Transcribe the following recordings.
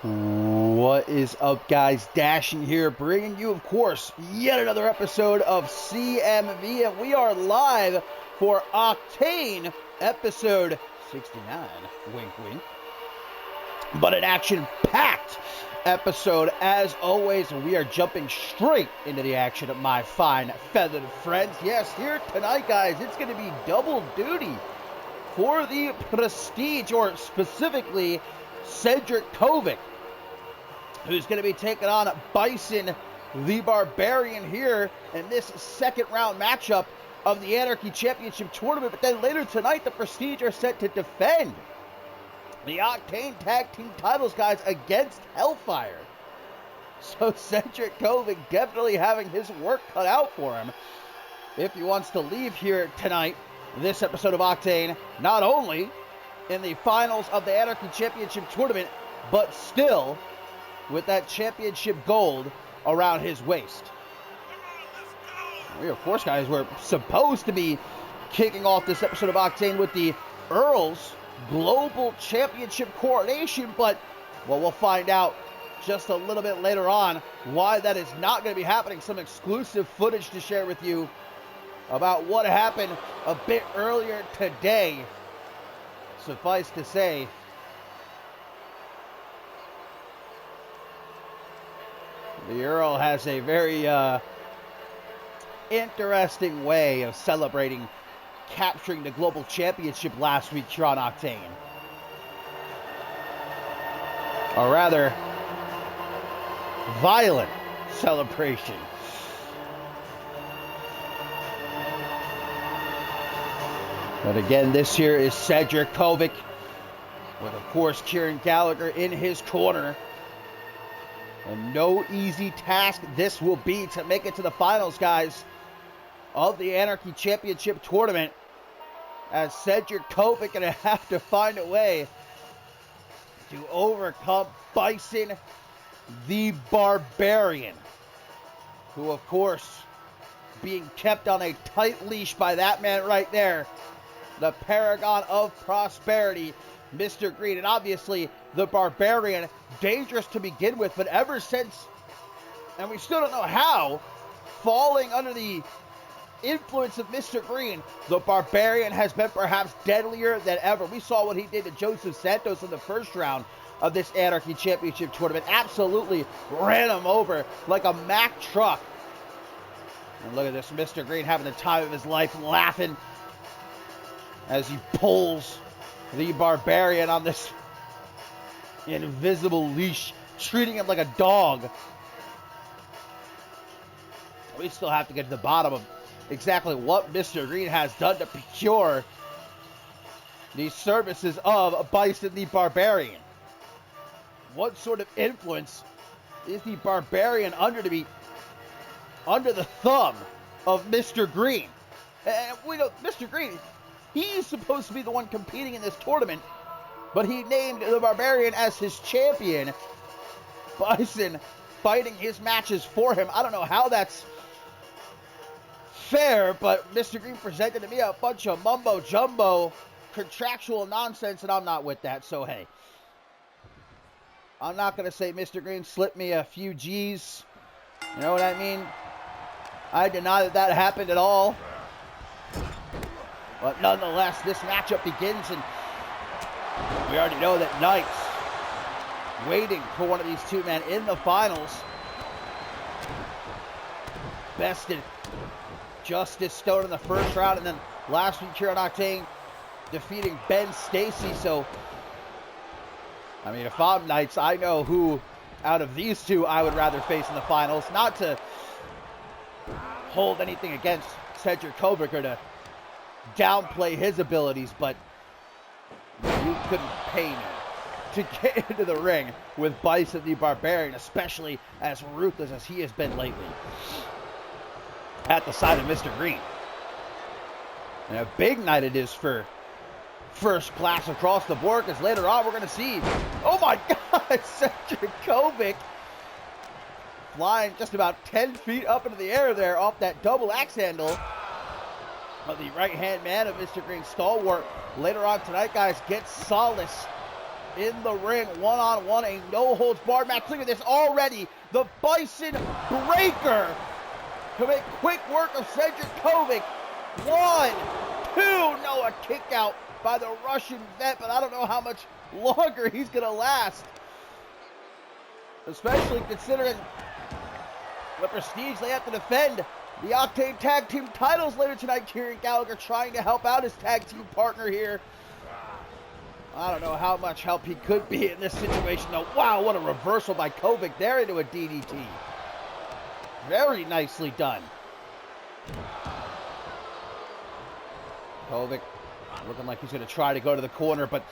What is up, guys? Dashing here, bringing you, of course, yet another episode of CMV, and we are live for Octane, episode 69, wink wink, but an action-packed episode, as always. We are jumping straight into the action, my fine feathered friends. Yes, here tonight, guys, it's going to be double duty for the Prestige, or specifically Cedric Kovic, who's going to be taking on Bison the Barbarian here in this second round matchup of the Anarchy Championship Tournament. But then later tonight, the Prestige are set to defend the Octane Tag Team titles, guys, against Hellfire. So Cedric Kovic definitely having his work cut out for him if he wants to leave here tonight, this episode of Octane, not only in the finals of the Anarchy Championship Tournament, but still with that championship gold around his waist. We, of course, guys, we're supposed to be kicking off this episode of Octane with the Earls Global Championship coronation, but, well, we'll find out just a little bit later on why that is not going to be happening. Some exclusive footage to share with you about what happened a bit earlier today. Suffice to say, the Earl has a very interesting way of celebrating capturing the Global Championship last week here on Octane. Or rather, violent celebration. But again, this here is Cedric Kovic, with, of course, Kieran Gallagher in his corner. And no easy task this will be to make it to the finals, guys, of the Anarchy Championship Tournament, as Cedric Kovic going to have to find a way to overcome Bison the Barbarian, who, of course, being kept on a tight leash by that man right there, the paragon of prosperity, Mr. Green. And obviously, the Barbarian, dangerous to begin with, but ever since, and we still don't know how, falling under the influence of Mr. Green, the Barbarian has been perhaps deadlier than ever. We saw what he did to Joseph Santos in the first round of this Anarchy Championship Tournament. Absolutely ran him over like a Mack truck. And look at this, Mr. Green having the time of his life, laughing as he pulls the Barbarian on this invisible leash, treating him like a dog. We still have to get to the bottom of exactly what Mr. Green has done to procure the services of Bison the Barbarian. What sort of influence is the Barbarian under to be under the thumb of Mr. Green? And we know Mr. Green, he's supposed to be the one competing in this tournament, but he named the Barbarian as his champion. Bison fighting his matches for him. I don't know how that's fair, but Mr. Green presented to me a bunch of mumbo-jumbo contractual nonsense, and I'm not with that, so hey. I'm not going to say Mr. Green slipped me a few G's. You know what I mean? I deny that that happened at all. But nonetheless, this matchup begins, and we already know that Knight's waiting for one of these two men in the finals. Bested Justice Stone in the first round, and then last week here on Octane, defeating Ben Stacy. So, I mean, if I'm Knights, I know who out of these two I would rather face in the finals. Not to hold anything against Cedric Kovic or to downplay his abilities, but you couldn't pay me to get into the ring with Bison the Barbarian, especially as ruthless as he has been lately at the side of Mr. Green. And a big night it is for first class across the board, because later on we're going to see, oh my God, Cedric Kovic flying just about 10 feet up into the air there off that double axe handle of the right-hand man of Mr. Green, Stalwart. Later on tonight, guys, get solace in the ring, one-on-one, a no-holds-barred match. Look at this already. The Bison Breaker to make quick work of Cedric Kovic. 1, 2, no, a kick out by the Russian vet, but I don't know how much longer he's going to last. Especially considering the prestige they have to defend the Octane Tag Team titles later tonight. Kieran Gallagher trying to help out his tag team partner here. I don't know how much help he could be in this situation, though. Wow, what a reversal by Kovic there into a DDT. Very nicely done. Kovic looking like he's going to try to go to the corner, but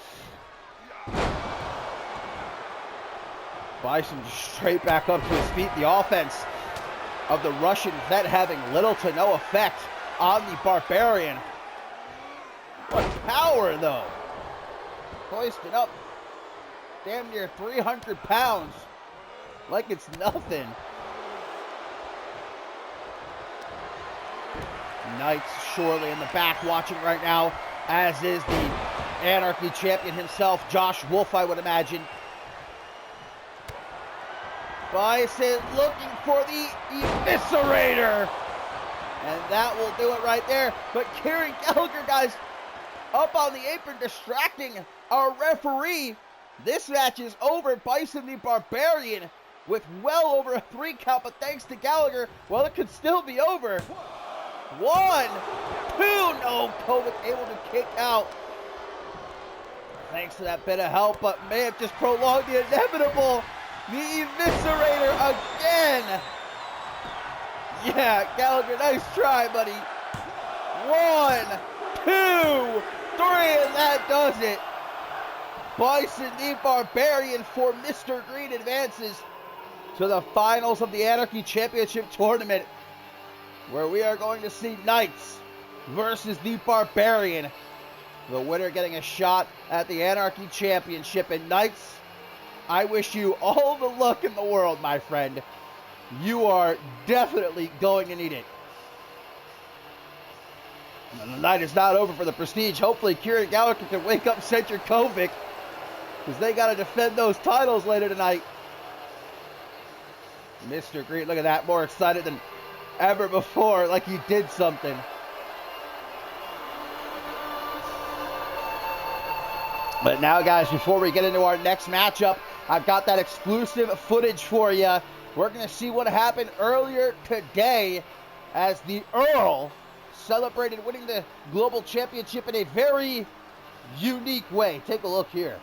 Bison straight back up to his feet. The offense of the Russian vet having little to no effect on the Barbarian. What power, though. Hoisted up damn near 300 pounds like it's nothing. Knights surely in the back watching right now, as is the Anarchy champion himself, Josh Wolf, I would imagine. Bison looking for the Eviscerator. And that will do it right there. But Kieran Gallagher, guys, up on the apron, distracting our referee. This match is over. Bison the Barbarian with well over a 3 count, but thanks to Gallagher, well, it could still be over. 1, 2, no, Kovic able to kick out. Thanks to that bit of help, but may have just prolonged the inevitable. The Eviscerator again. Yeah, Gallagher, nice try, buddy. 1, 2, 3, and that does it. Bison the Barbarian for Mr. Green advances to the finals of the Anarchy Championship Tournament, where we are going to see Knights versus the Barbarian. The winner getting a shot at the Anarchy Championship. And Knights, I wish you all the luck in the world, my friend. You are definitely going to need it. And the night is not over for the Prestige. Hopefully Kieran Gallagher can wake up Cedric Kovic, because they got to defend those titles later tonight. Mr. Green, look at that, more excited than ever before, like he did something. But now, guys, before we get into our next matchup, I've got that exclusive footage for you. We're going to see what happened earlier today as the Earl celebrated winning the Global Championship in a very unique way. Take a look here.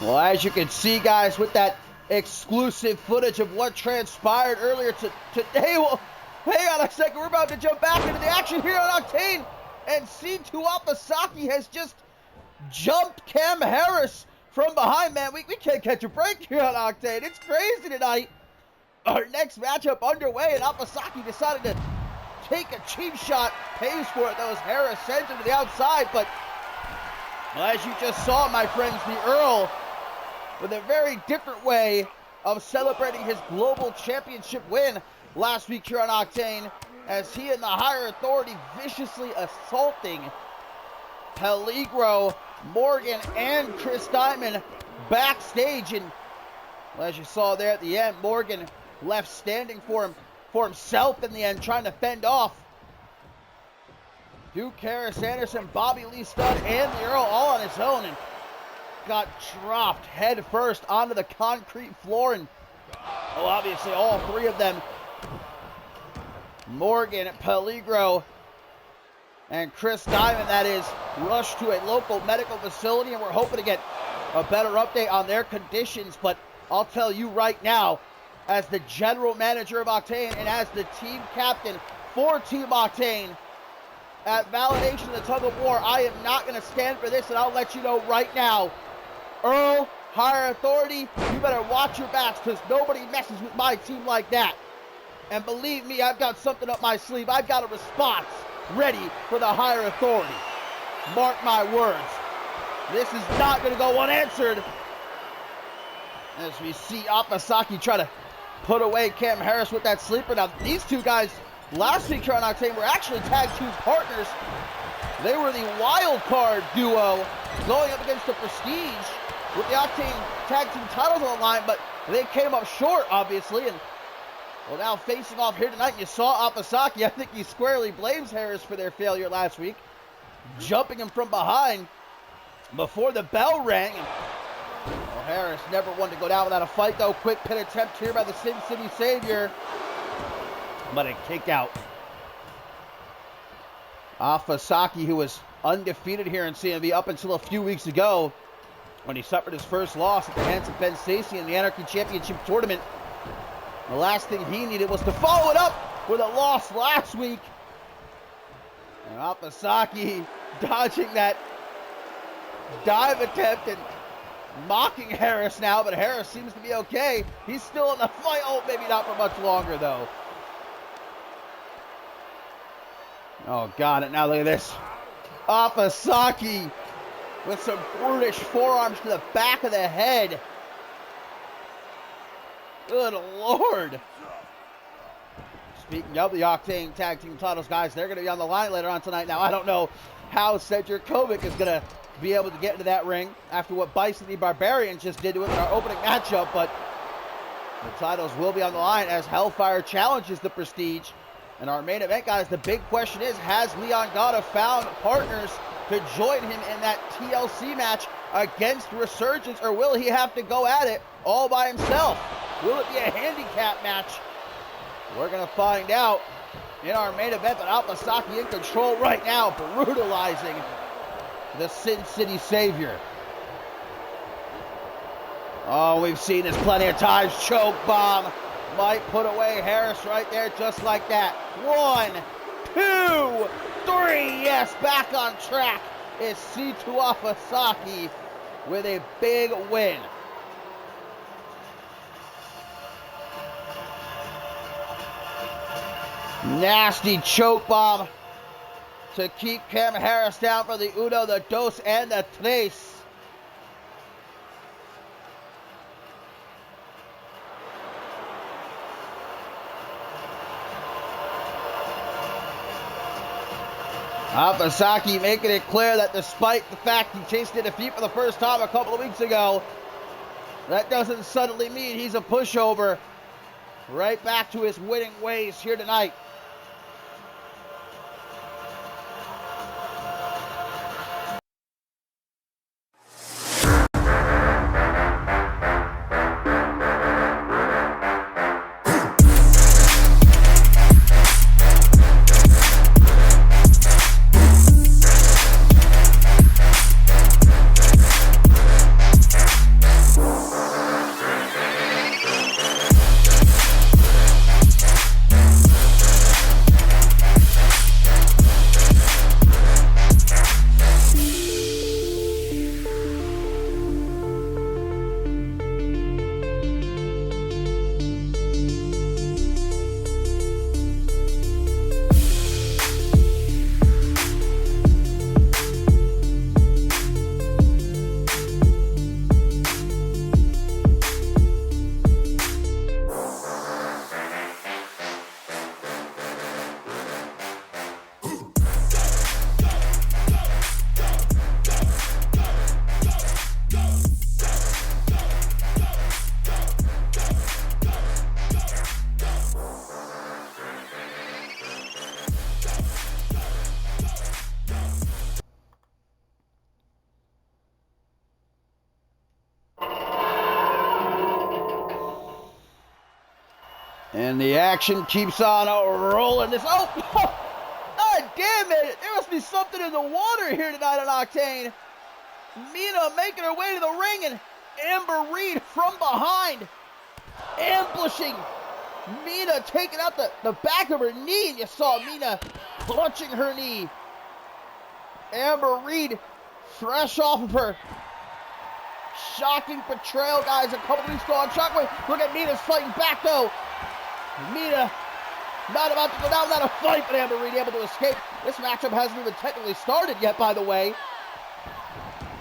Well, as you can see, guys, with that exclusive footage of what transpired earlier today, well, hang on a second, we're about to jump back into the action here on Octane, and C2 Apasaki has just jumped Cam Harris from behind, man. We can't catch a break here on Octane. It's crazy tonight. Our next matchup underway, and Apasaki decided to take a cheap shot, pays for it, though, as Harris sends him to the outside, but as you just saw, my friends, the Earl with a very different way of celebrating his global championship win last week here on Octane, as he and the higher authority viciously assaulting Peligro, Morgan, and Chris Diamond backstage. And as you saw there at the end, Morgan left standing for himself in the end, trying to fend off Duke Harris Anderson, Bobby Lee Stud, and the Earl all on his own, and got dropped head first onto the concrete floor. And obviously all three of them, Morgan, Peligro, and Chris Diamond, that is, rushed to a local medical facility, and we're hoping to get a better update on their conditions. But I'll tell you right now, as the general manager of Octane and as the team captain for Team Octane, at Validation of the Tug of War, I am not going to stand for this, and I'll let you know right now. Earl, higher authority, you better watch your backs, because nobody messes with my team like that. And believe me, I've got something up my sleeve. I've got a response ready for the higher authority. Mark my words. This is not going to go unanswered. As we see Apasaki try to put away Cam Harris with that sleeper. Now, these two guys last week here on Octane were actually tag team partners. They were the wild card duo going up against the Prestige with the Octane tag team titles on the line, but they came up short, obviously. And well, now facing off here tonight, you saw Apasaki. I think he squarely blames Harris for their failure last week, jumping him from behind before the bell rang. Well, Harris never wanted to go down without a fight, though. Quick pin attempt here by the Sin City Savior, but a kick out. Apasaki, who was undefeated here in CMV up until a few weeks ago when he suffered his first loss at the hands of Ben Stacey in the Anarchy Championship Tournament. The last thing he needed was to follow it up with a loss last week. And Apasaki dodging that dive attempt and mocking Harris now, but Harris seems to be okay. He's still in the fight. Oh, maybe not for much longer, though. Oh, God, and now look at this. Apasaki with some brutish forearms to the back of the head. Good Lord. Speaking of the Octane Tag Team titles, guys, they're going to be on the line later on tonight. Now, I don't know how Cedric Kovic is going to be able to get into that ring after what Bison the Barbarian just did to him in our opening matchup, but the titles will be on the line as Hellfire challenges the Prestige. And our main event, guys, the big question is, has Leon Gata found partners to join him in that TLC match against Resurgence, or will he have to go at it all by himself? Will it be a handicap match? We're going to find out in our main event, but Apasaki in control right now, brutalizing the Sin City Savior. Oh, we've seen this plenty of times. Choke bomb. Might put away Harris right there, just like that. 1, 2, 3. Yes, back on track is C2 Apasaki with a big win. Nasty choke bomb to keep Cam Harris down for the uno, the dos, and the tres. Apasaki making it clear that despite the fact he tasted defeat for the first time a couple of weeks ago, that doesn't suddenly mean he's a pushover. Right back to his winning ways here tonight. And the action keeps on rolling. God damn it! There must be something in the water here tonight on Octane. Mina making her way to the ring, and Amber Reed from behind, ambushing Mina, taking out the back of her knee, and you saw Mina clutching her knee. Amber Reed, fresh off of her shocking betrayal, guys, a couple weeks ago on Shockwave. Look at Mina's fighting back, though. Mina not about to go down without a fight, but Amber Reed able to escape. This matchup hasn't even technically started yet, by the way.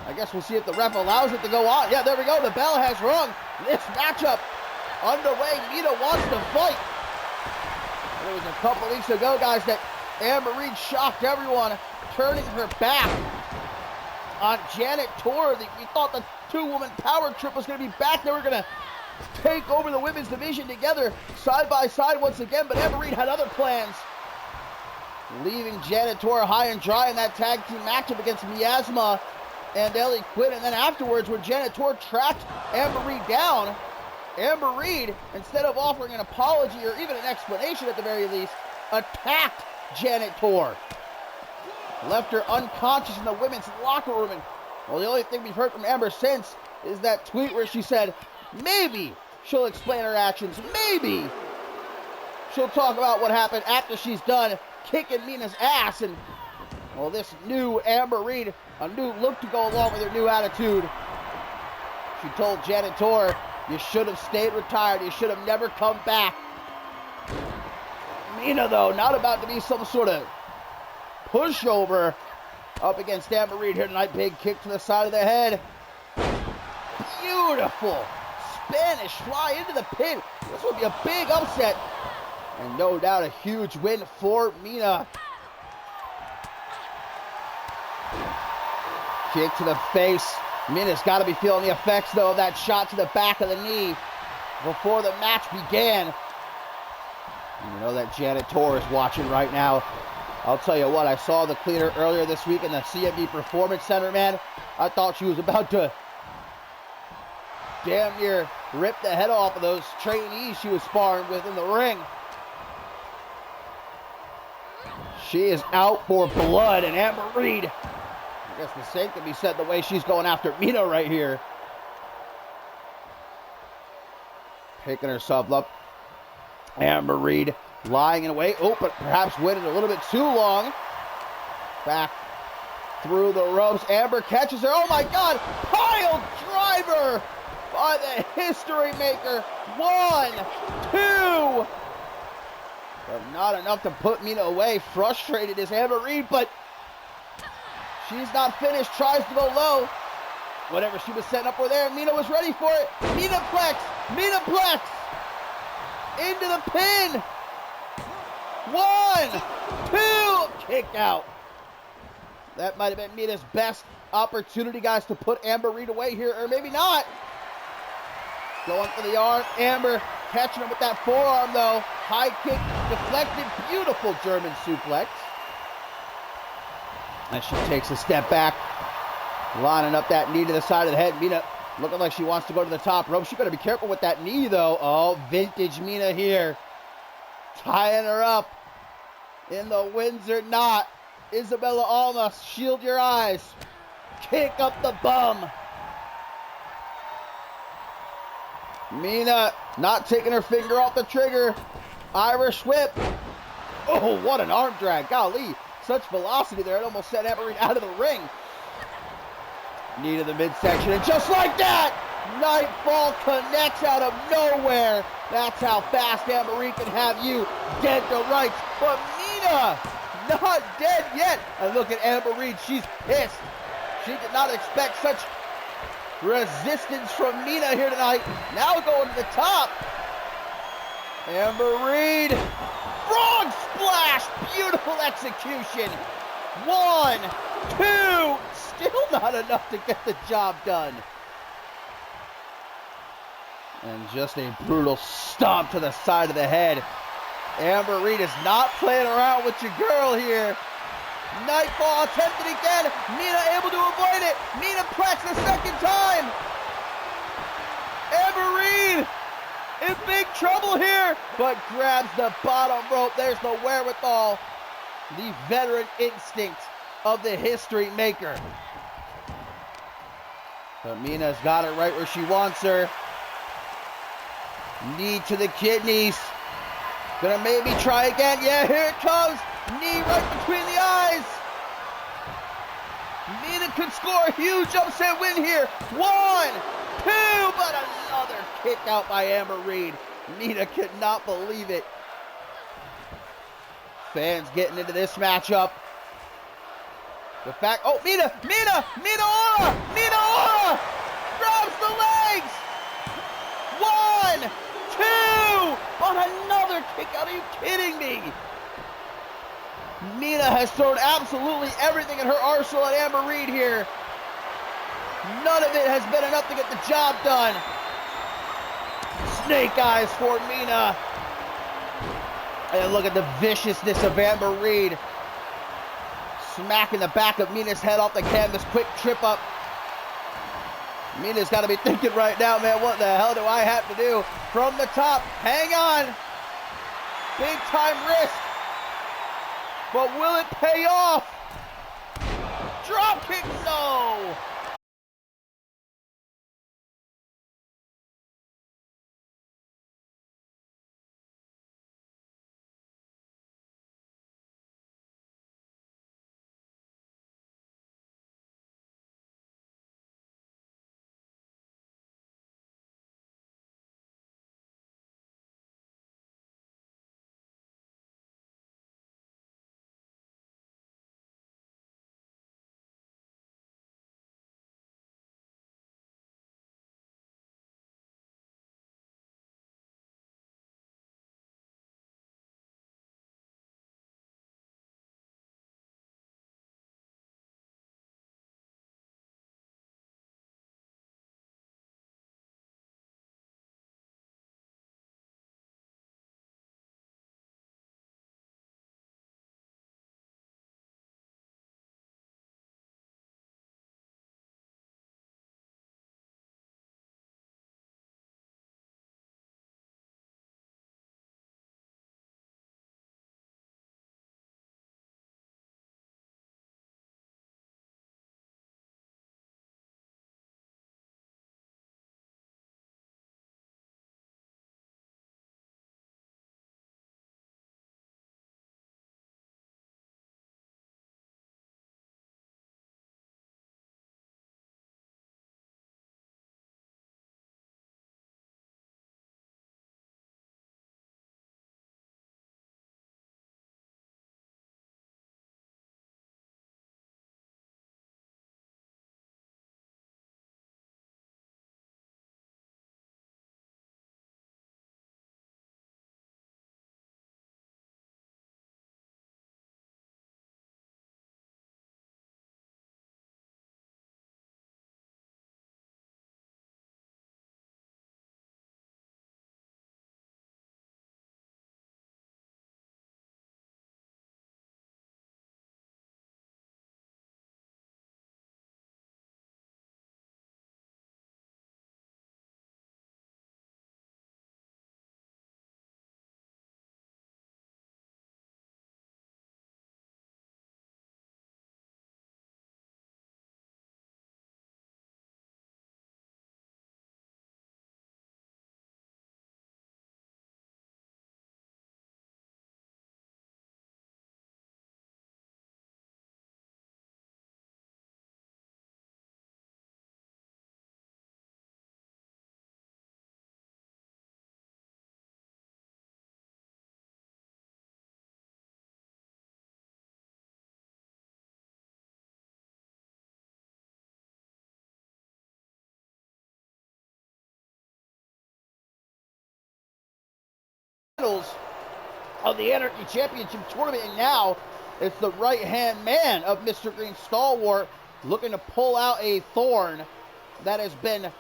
I guess we'll see if the ref allows it to go on. Yeah, there we go. The bell has rung. This matchup underway. Mina wants to fight. And it was a couple weeks ago, guys, that Amber Reed shocked everyone, turning her back on Janet Tor. We thought the two-woman power trip was going to be back. They were going to take over the women's division together, side by side once again, but Amber Reed had other plans, leaving Janet Tor high and dry in that tag team matchup against Miasma and Ellie Quinn. And then afterwards, when Janet Tor tracked Amber Reed down, Amber Reed, instead of offering an apology or even an explanation at the very least, attacked Janet Tor, left her unconscious in the women's locker room. And well, the only thing we've heard from Amber since is that tweet where she said maybe she'll explain her actions, maybe she'll talk about what happened after she's done kicking Mina's ass. And well, this new Amber Reed, a new look to go along with her new attitude. She told Janet Tor, you should have stayed retired, you should have never come back. Mina, though, not about to be some sort of pushover up against Amber Reed here tonight. Big kick to the side of the head. Beautiful Spanish fly into the pin. This would be a big upset, and no doubt a huge win for Mina. Kick to the face. Mina's got to be feeling the effects, though, of that shot to the back of the knee before the match began. And you know that Janet Tor is watching right now. I'll tell you what, I saw the cleaner earlier this week in the CMV Performance Center, man. I thought she was about to damn near rip the head off of those trainees she was sparring with in the ring. She is out for blood, and Amber Reed, I guess the same can be said the way she's going after Mina right here. Picking herself up. Amber Reed lying in a way. Oh, but perhaps waited a little bit too long. Back through the ropes. Amber catches her. Oh my God! Pile driver by the history maker. 1, 2. But not enough to put Mina away. Frustrated is Amber Reed, but she's not finished. Tries to go low. Whatever she was setting up for there, Mina was ready for it. Minaplex. Minaplex. Into the pin. 1, 2. Kick out. That might have been Mina's best opportunity, guys, to put Amber Reed away here, or maybe not. Going for the arm. Amber catching him with that forearm, though. High kick deflected. Beautiful German suplex. As she takes a step back, lining up that knee to the side of the head. Mina looking like she wants to go to the top rope. She better be careful with that knee, though. Oh, vintage Mina here. Tying her up in the Windsor knot. Isabella Almas, shield your eyes. Kick up the bum. Mina not taking her finger off the trigger. Irish whip. Oh, what an arm drag. Golly, such velocity there. It almost sent Amber Reed out of the ring. Knee to the midsection, and just like that, Nightfall connects out of nowhere. That's how fast Amber Reed can have you dead to rights. But Mina, not dead yet. And look at Amber Reed, she's pissed. She did not expect such resistance from Mina here tonight. Now going to the top. Amber Reed, frog splash, beautiful execution. 1, 2, still not enough to get the job done. And just a brutal stomp to the side of the head. Amber Reed is not playing around with your girl here. Nightfall attempted again. Mina able to avoid it. Mina Plex the second time. Amber Reed in big trouble here, but grabs the bottom rope. There's the wherewithal, the veteran instinct of the history maker. But Mina's got it right where she wants her. Knee to the kidneys. Gonna maybe try again. Yeah, here it comes. Knee right between the eyes. Mina could score a huge upset win here. 1, 2, but another kick out by Amber Reed. Mina could not believe it. Fans getting into this matchup. The fact, oh, Mina Ora grabs the legs. 1, 2, but another kick out. Are you kidding me? Mina has thrown absolutely everything in her arsenal at Amber Reed here. None of it has been enough to get the job done. Snake eyes for Mina. And look at the viciousness of Amber Reed. Smacking the back of Mina's head off the canvas. Quick trip up. Mina's got to be thinking right now, man, what the hell do I have to do? From the top. Hang on. Big time risk. But will it pay off? Drop kick, no! Of the Anarchy Championship Tournament, and now it's the right-hand man of Mr. Green Stalwart looking to pull out a thorn that has been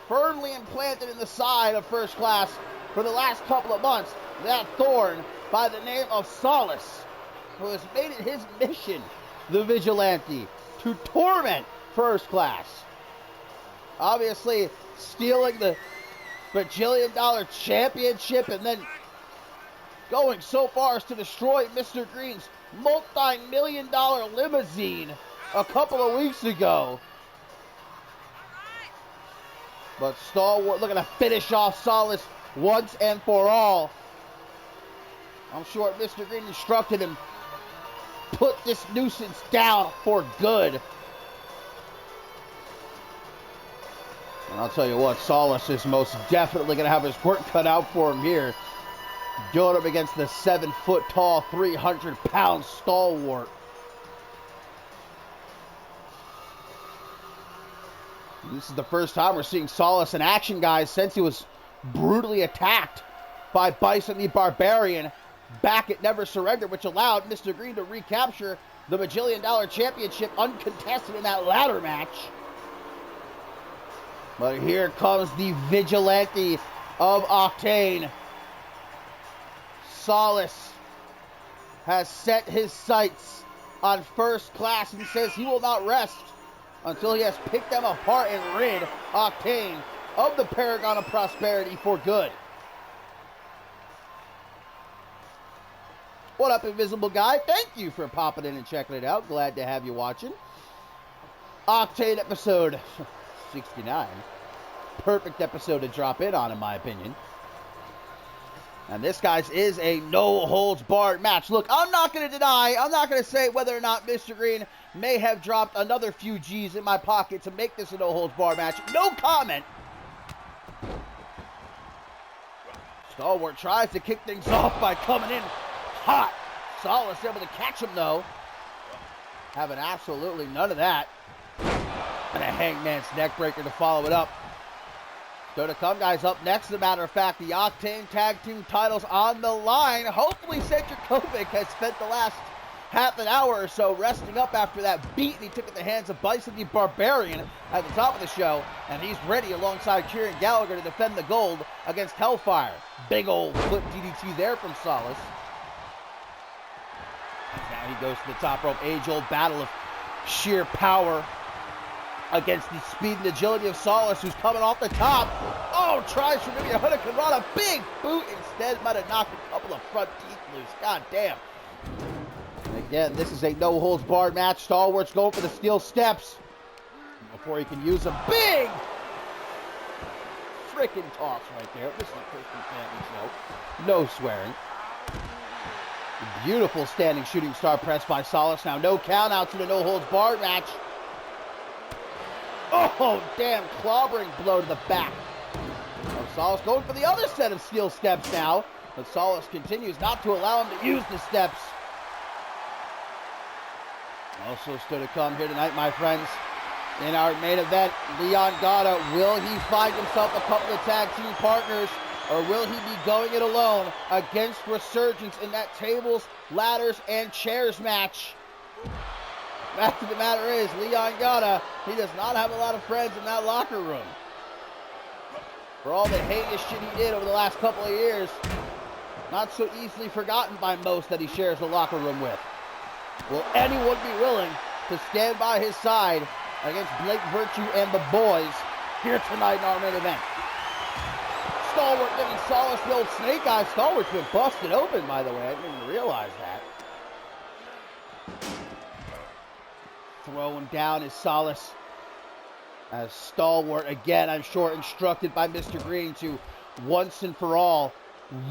firmly implanted in the side of First Class for the last couple of months. That thorn by the name of Solace, who has made it his mission, the Vigilante, to torment First Class. Obviously stealing the bajillion-dollar championship, and then going so far as to destroy Mr. Green's multi-million-dollar limousine a couple of weeks ago. But Stalwart looking to finish off Solace once and for all. I'm sure Mr. Green instructed him, put this nuisance down for good. And I'll tell you what, Solace is most definitely going to have his work cut out for him here. Going up against the 7-foot-tall, 300-pound Stalwart. This is the first time we're seeing Solace in action, guys, since he was brutally attacked by Bison the Barbarian back at Never Surrender, which allowed Mr. Green to recapture the bajillion-dollar championship uncontested in that ladder match. But here comes the vigilante of Octane. Solace has set his sights on first class and says he will not rest until he has picked them apart and rid Octane of the Paragon of Prosperity for good. What up, Invisible Guy? Thank you for popping in and checking it out. Glad to have you watching. Octane episode 69. Perfect episode to drop in on, in my opinion. And this, guys, is a no-holds-barred match. Look, I'm not going to say whether or not Mr. Green may have dropped another few G's in my pocket to make this a no-holds-barred match. No comment. Stalwart tries to kick things off by coming in hot. Solace able to catch him, though. Having absolutely none of that. And a Hangman's neckbreaker to follow it up. So to come, guys, up next, as a matter of fact, the Octane Tag Team titles on the line. Hopefully Cedric Kovic has spent the last half an hour or so resting up after that beating he took at the hands of Bison the Barbarian at the top of the show. And he's ready alongside Kieran Gallagher to defend the gold against Hellfire. Big old flip DDT there from Solace. And now he goes to the top rope. Age-old battle of sheer power against the speed and agility of Solace, who's coming off the top. Oh, tries for maybe a Hurricane Rana. Big boot instead. Might have knocked a couple of front teeth loose. God damn. And again, this is a no-holds-barred match. Stalwart's going for the steel steps before he can use a big freaking toss right there. This is a Christian family show. No swearing. Beautiful standing shooting star press by Solace. Now no countouts in a no-holds-barred match. Oh, damn, clobbering blow to the back. Oh, Solace going for the other set of steel steps now. But Solace continues not to allow him to use the steps. Also still to come here tonight, my friends. In our main event, Leon Gata, will he find himself a couple of tag team partners, or will he be going it alone against Resurgence in that tables, ladders, and chairs match? Fact of the matter is, Leon Gata, he does not have a lot of friends in that locker room. For all the heinous shit he did over the last couple of years, not so easily forgotten by most that he shares the locker room with. Will anyone be willing to stand by his side against Blake Virtue and the boys here tonight in our main event? Stalwart giving Solace the old snake eye. Stalwart's been busted open, by the way. I didn't even realize that. Throwing down is Solace. As Stalwart, again, I'm sure, instructed by Mr. Green to once and for all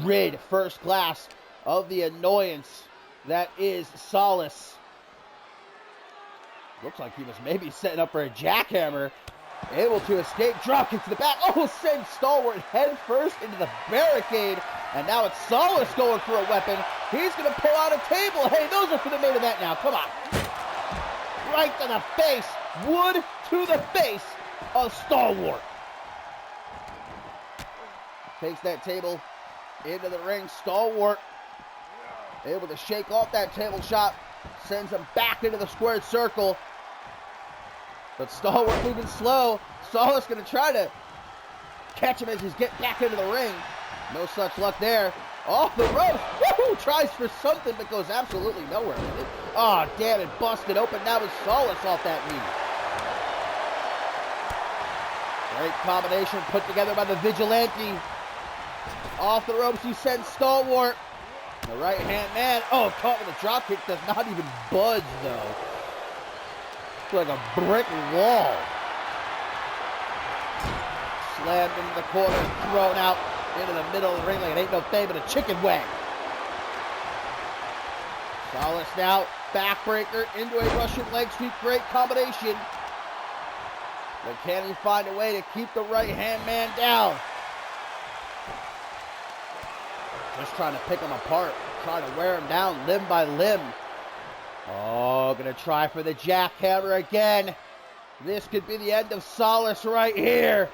rid first class of the annoyance that is Solace. Looks like he was maybe setting up for a jackhammer. Able to escape, drop kick to the back. Oh, sends Stalwart head first into the barricade. And now it's Solace going for a weapon. He's going to pull out a table. Hey, those are for the main event now. Come on. Right to the face. Wood to the face of Stalwart. Takes that table into the ring. Stalwart able to shake off that table shot. Sends him back into the squared circle. But Stalwart moving slow. Solace going to try to catch him as he's getting back into the ring. No such luck there. Off the ropes. Woohoo! Tries for something but goes absolutely nowhere with it. Oh, damn it. Busted open. Now it's Solace off that knee. Great combination put together by the Vigilante. Off the ropes, he sends Stalwart. The right-hand man, oh, caught with a drop kick, does not even budge, though. It's like a brick wall. Slammed into the corner, thrown out into the middle of the ring like it ain't no thing but a chicken wing. Solace now, backbreaker into a Russian leg sweep, great combination. But can he find a way to keep the right-hand man down? Just trying to pick him apart, trying to wear him down limb by limb. Oh, gonna try for the jackhammer again. This could be the end of Solace right here.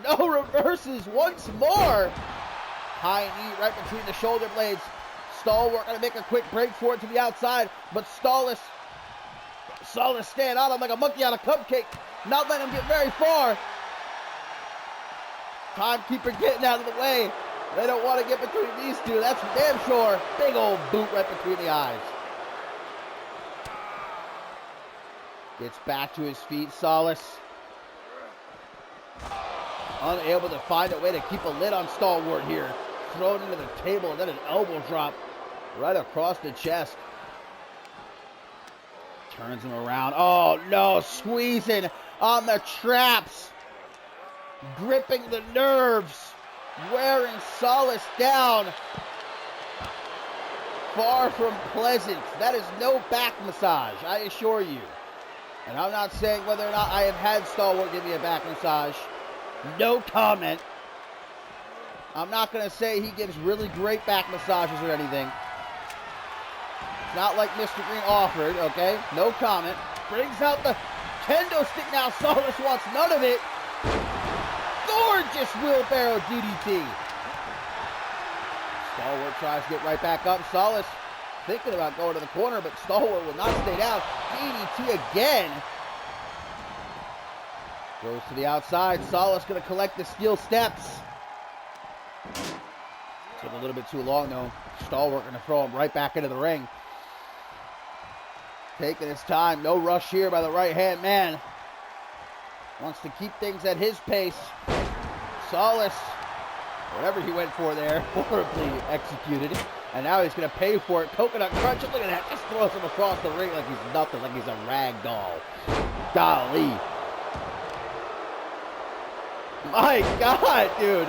No reverses once more. High knee right between the shoulder blades. Stalwart gonna make a quick break for it to the outside, but Solace stand on him like a monkey on a cupcake, not letting him get very far. Timekeeper getting out of the way. They don't want to get between these two, that's for damn sure. Big old boot right between the eyes. Gets back to his feet, Solace. Unable to find a way to keep a lid on Stalwart here. Thrown into the table and then an elbow drop right across the chest. Turns him around. Oh no, squeezing on the traps. Gripping the nerves. Wearing Solace down. Far from pleasant. That is no back massage, I assure you. And I'm not saying whether or not I have had Stalwart give me a back massage. No comment. I'm not going to say he gives really great back massages or anything. It's not like Mr. Green offered, okay? No comment. Brings out the kendo stick now. Solace wants none of it. Gorgeous wheelbarrow DDT. Stalwart tries to get right back up. Solace thinking about going to the corner, but Stalwart will not stay down. DDT again. Goes to the outside. Solace going to collect the steel steps. Took a little bit too long, though. Stalwart going to throw him right back into the ring. Taking his time. No rush here by the right-hand man. Wants to keep things at his pace. Solace, whatever he went for there, horribly executed. And now he's going to pay for it. Coconut crunch. Look at that. Just throws him across the ring like he's nothing, like he's a rag doll. Golly. My God, dude.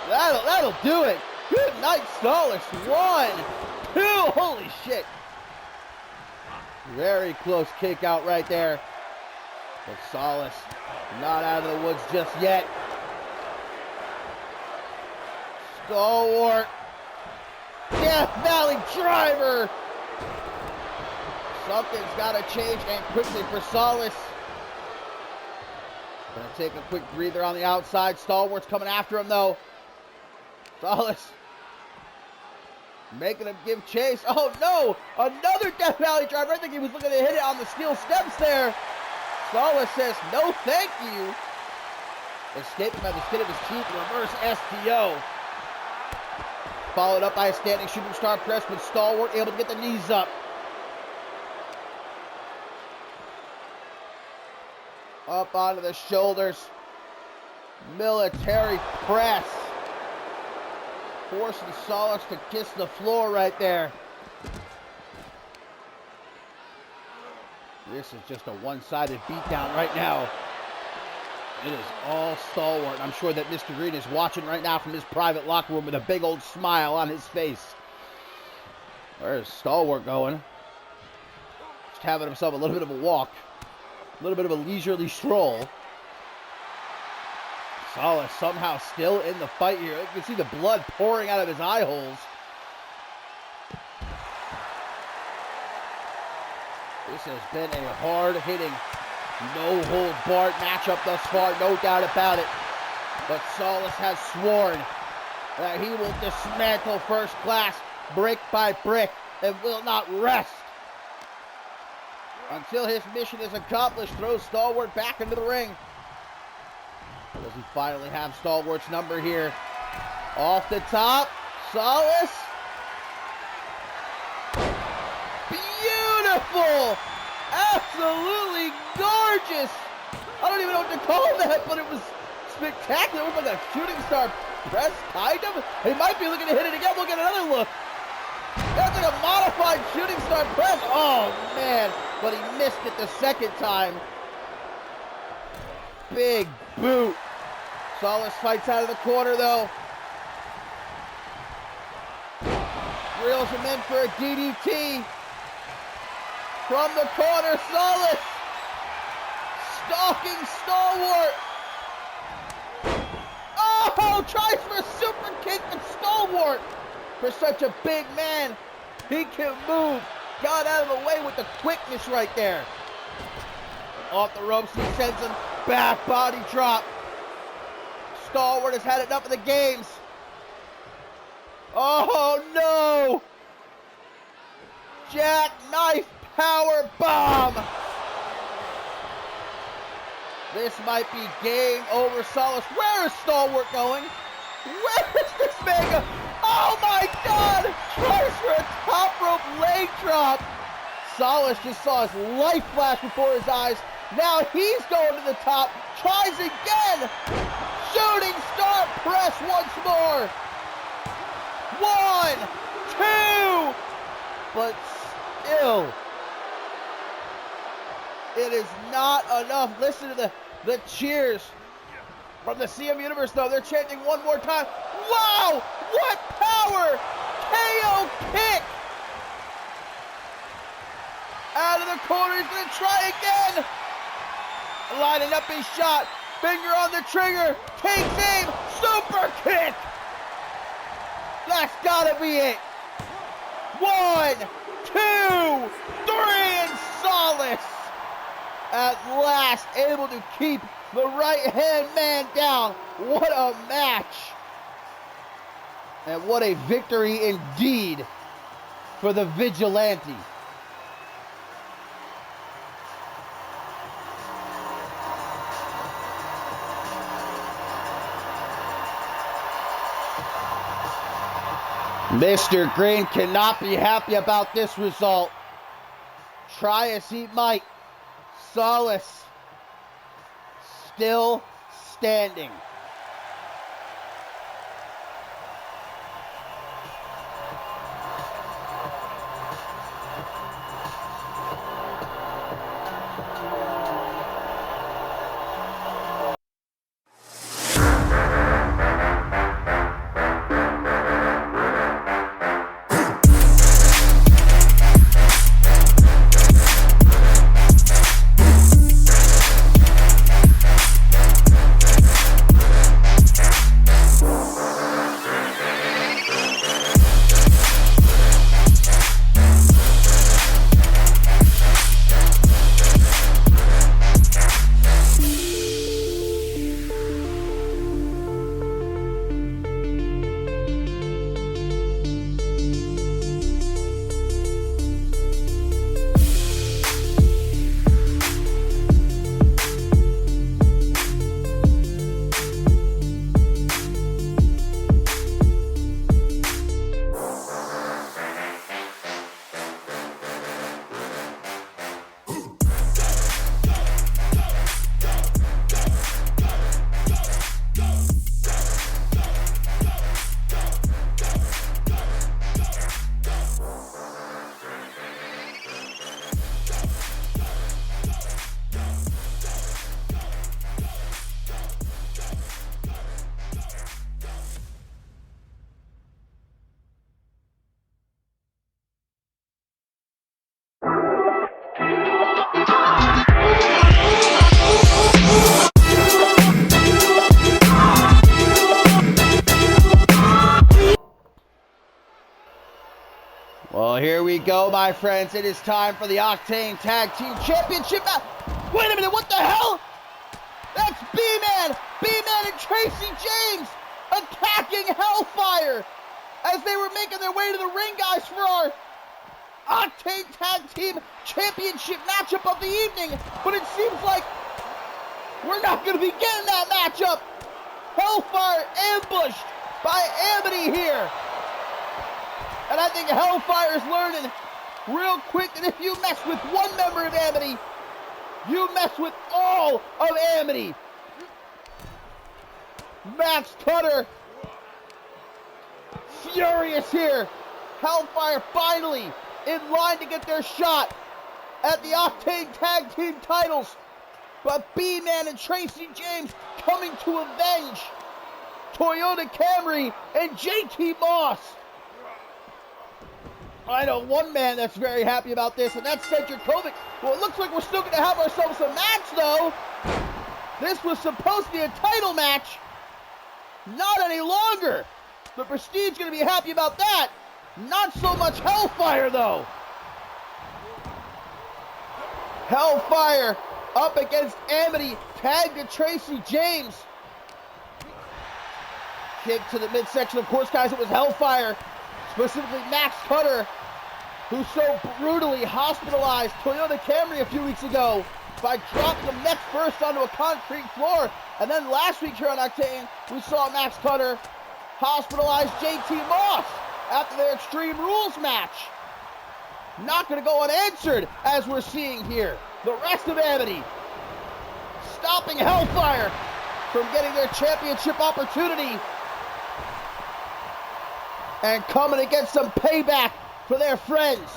That'll do it. Good night, Solace. 1, 2. Holy shit. Very close kick out right there. But Solace not out of the woods just yet. Stalwart. Death Valley driver. Something's got to change and quickly for Solace. Gonna take a quick breather on the outside. Stalwart's coming after him though. Solace making him give chase. Oh no! Another Death Valley driver. I think he was looking to hit it on the steel steps there. Solace says no thank you. Escaping by the skin of his teeth. Reverse STO. Followed up by a standing shooting star press, but Stalwart able to get the knees up. Up onto the shoulders. Military press. Forcing Solace to kiss the floor right there. This is just a one-sided beatdown right now. It is all Stalwart. I'm sure that Mr. Green is watching right now from his private locker room with a big old smile on his face. Where's Stalwart going? Just having himself a little bit of a walk. A little bit of a leisurely stroll. Solace somehow still in the fight here. You can see the blood pouring out of his eye holes. This has been a hard-hitting, no-holds-barred matchup thus far, no doubt about it. But Solace has sworn that he will dismantle First Class brick by brick and will not rest until his mission is accomplished. Throws Stalwart back into the ring. Does he finally have Stalwart's number here? Off the top, Solace. Beautiful! Absolutely gorgeous! I don't even know what to call that, but it was spectacular. It was like a shooting star press, kind of. He might be looking to hit it again. Look at another look. That's like a modified shooting star press. Oh, man. But he missed it the second time. Big boot. Solis fights out of the corner, though. Reels him in for a DDT. From the corner, Solis. Stalking Stalwart. Oh, tries for a super kick, but Stalwart, for such a big man, he can move. Got out of the way with the quickness right there. Off the ropes, he sends him back, body drop. Stalwart has had enough of the games. Oh no! Jackknife power bomb. This might be game over, Solis. Where is Stalwart going? Where is this man going? Oh my God! Tries for a top rope leg drop. Solis just saw his life flash before his eyes. Now he's going to the top. Tries again. Shooting star press once more. 1, 2. But still, it is not enough. Listen to the cheers from the CM Universe, though. They're chanting one more time. Wow! What power! KO kick! Out of the corner, he's going to try again. Lining up his shot. Finger on the trigger. Takes aim. Super kick! That's got to be it. 1, 2, 3, and Solis at last able to keep the right-hand man down. What a match. And what a victory indeed for the Vigilante. Mr. Green cannot be happy about this result. Try as he might, Solis still standing. Well, here we go, my friends. It is time for the Octane Tag Team Championship match. Wait a minute, what the hell? That's B-Man! B-Man and Tracy James attacking Hellfire as they were making their way to the ring, guys, for our Octane Tag Team Championship matchup of the evening. But it seems like we're not going to be getting that matchup. Hellfire ambushed by Amity here. And I think Hellfire's learning real quick that if you mess with one member of Amity, You mess with all of Amity. Max Cutter, furious here. Hellfire finally in line to get their shot at the Octane Tag Team titles. But B-Man and Tracy James coming to avenge Toyota Camry and JT Moss. I know one man that's very happy about this, and that's Cedric Kovic. Well, it looks like we're still going to have ourselves a match, though. This was supposed to be a title match. Not any longer. The Prestige going to be happy about that. Not so much Hellfire, though. Hellfire up against Amity. Tag to Tracy James. Kick to the midsection. Of course, guys, it was Hellfire. Specifically Max Cutter, who so brutally hospitalized Toyota Camry a few weeks ago by dropping him neck first onto a concrete floor. And then last week here on Octane, we saw Max Cutter hospitalize JT Moss after their Extreme Rules match. Not going to go unanswered, as we're seeing here. The rest of Amity stopping Hellfire from getting their championship opportunity and coming to get some payback for their friends.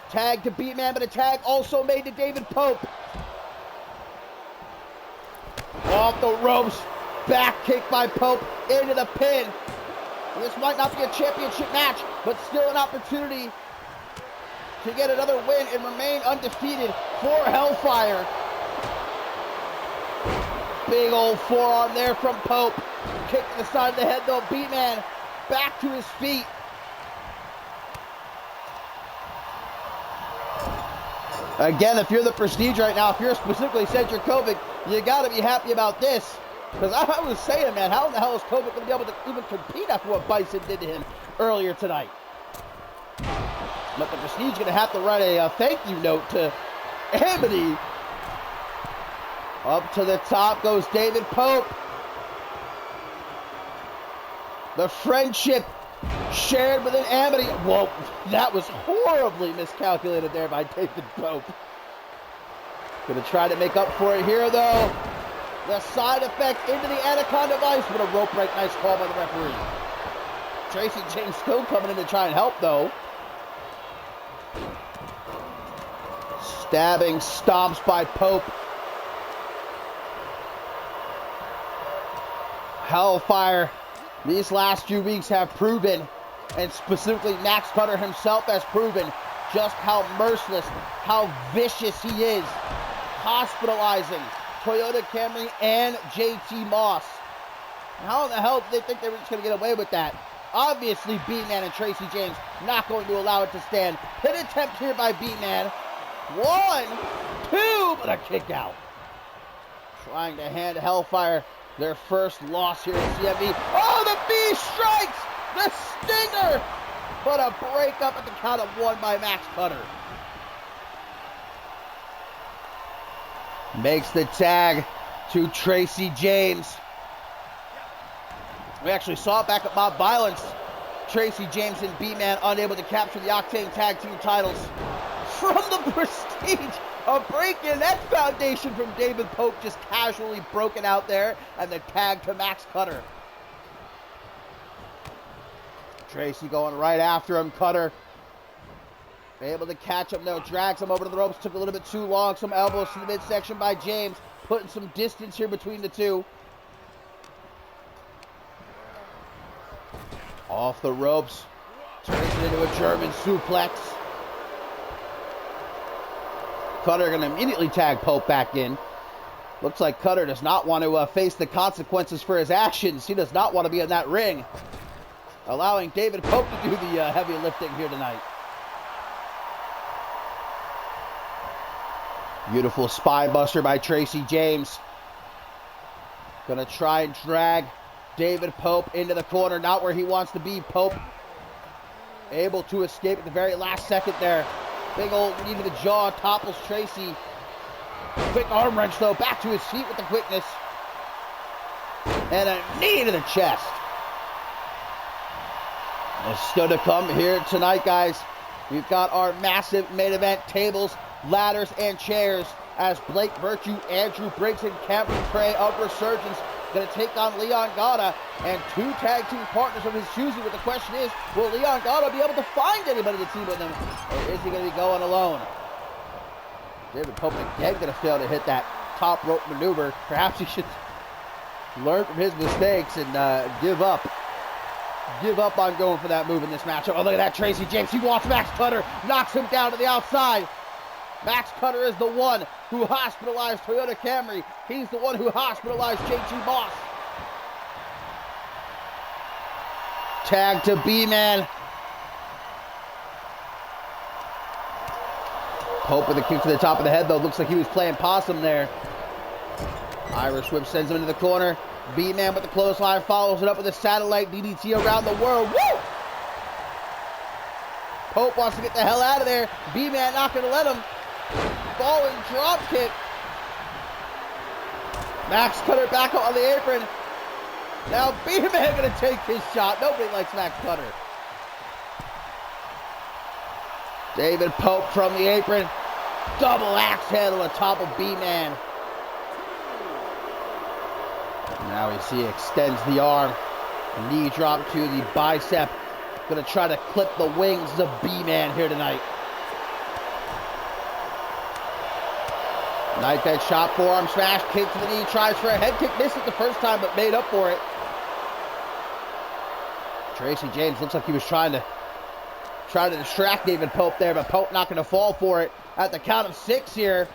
Tag to Beatman, but a tag also made to David Pope. Off the ropes, back kick by Pope into the pin. This might not be a championship match, but still an opportunity to get another win and remain undefeated for Hellfire. Big old forearm there from Pope. Kick to the side of the head though. Beatman back to his feet. Again, if you're the Prestige right now, if you're specifically Cedric Kovic, you got to be happy about this. Because I was saying, man, how in the hell is Kovic going to be able to even compete after what Bison did to him earlier tonight? But the Prestige going to have to write a thank you note to Amity. Up to the top goes David Pope. The friendship shared within Amity. Whoa, that was horribly miscalculated there by David Pope. Gonna try to make up for it here, though. The side effect into the Anaconda Vice. What a rope break. Nice call by the referee. Tracy James still coming in to try and help, though. Stabbing stomps by Pope. Hellfire, these last few weeks have proven, and specifically Max Cutter himself has proven, just how merciless, how vicious he is, hospitalizing Toyota Camry and JT Moss. How in the hell did they think they were just going to get away with that? Obviously, B-Man and Tracy James not going to allow it to stand. Pin attempt here by B-Man. 1, 2, but a kick out. Trying to hand Hellfire their first loss here at CMV. Oh, the B strikes! The stinger! But a breakup at the count of 1 by Max Cutter. Makes the tag to Tracy James. We actually saw it back at Mob Violence. Tracy James and B-Man unable to capture the Octane Tag Team titles from the Prestige. A break in that foundation from David Pope, just casually broken out there, and the tag to Max Cutter. Tracy going right after him. Cutter able to catch him, though, drags him over to the ropes, took a little bit too long. Some elbows to the midsection by James, putting some distance here between the two. Off the ropes, turns it into a German suplex. Cutter going to immediately tag Pope back in. Looks like Cutter does not want to face the consequences for his actions. He does not want to be in that ring. Allowing David Pope to do the heavy lifting here tonight. Beautiful spine buster by Tracy James. Going to try and drag David Pope into the corner. Not where he wants to be. Pope able to escape at the very last second there. Big old knee to the jaw, topples Tracy. Quick arm wrench, though, back to his feet with the quickness. And a knee to the chest. And still to come here tonight, guys. We've got our massive main event tables, ladders, and chairs. as Blake Virtue, Andrew Briggs, and Cameron Trey of Resurgence going to take on Leon Gata and 2 tag team partners of his choosing. But the question is, will Leon Gata be able to find anybody to team with him, or is he going to be going alone? David Pope again going to fail to hit that top rope maneuver. Perhaps he should learn from his mistakes and give up on going for that move in this matchup. Oh, look at that, Tracy James. He wants Max Cutter, knocks him down to the outside. Max Cutter is the one who hospitalized Toyota Camry. He's the one who hospitalized JT Boss. Tag to B-Man. Pope with a kick to the top of the head, though. Looks like he was playing possum there. Irish whip sends him into the corner. B-Man with the clothesline follows it up with a satellite DDT around the world. Woo! Pope wants to get the hell out of there. B-Man not going to let him. Falling drop kick. Max Cutter back on the apron. Now B-Man going to take his shot. Nobody likes Max Cutter. David Pope from the apron. Double axe handle on top of B-Man. Now we see he extends the arm. Knee drop to the bicep. Gonna try to clip the wings of B-Man here tonight. Knife edge shot, forearm smash, kick to the knee, tries for a head kick. Missed it the first time, but made up for it. Tracy James looks like he was trying to distract David Pope there, but Pope not gonna fall for it. At the count of 6 here,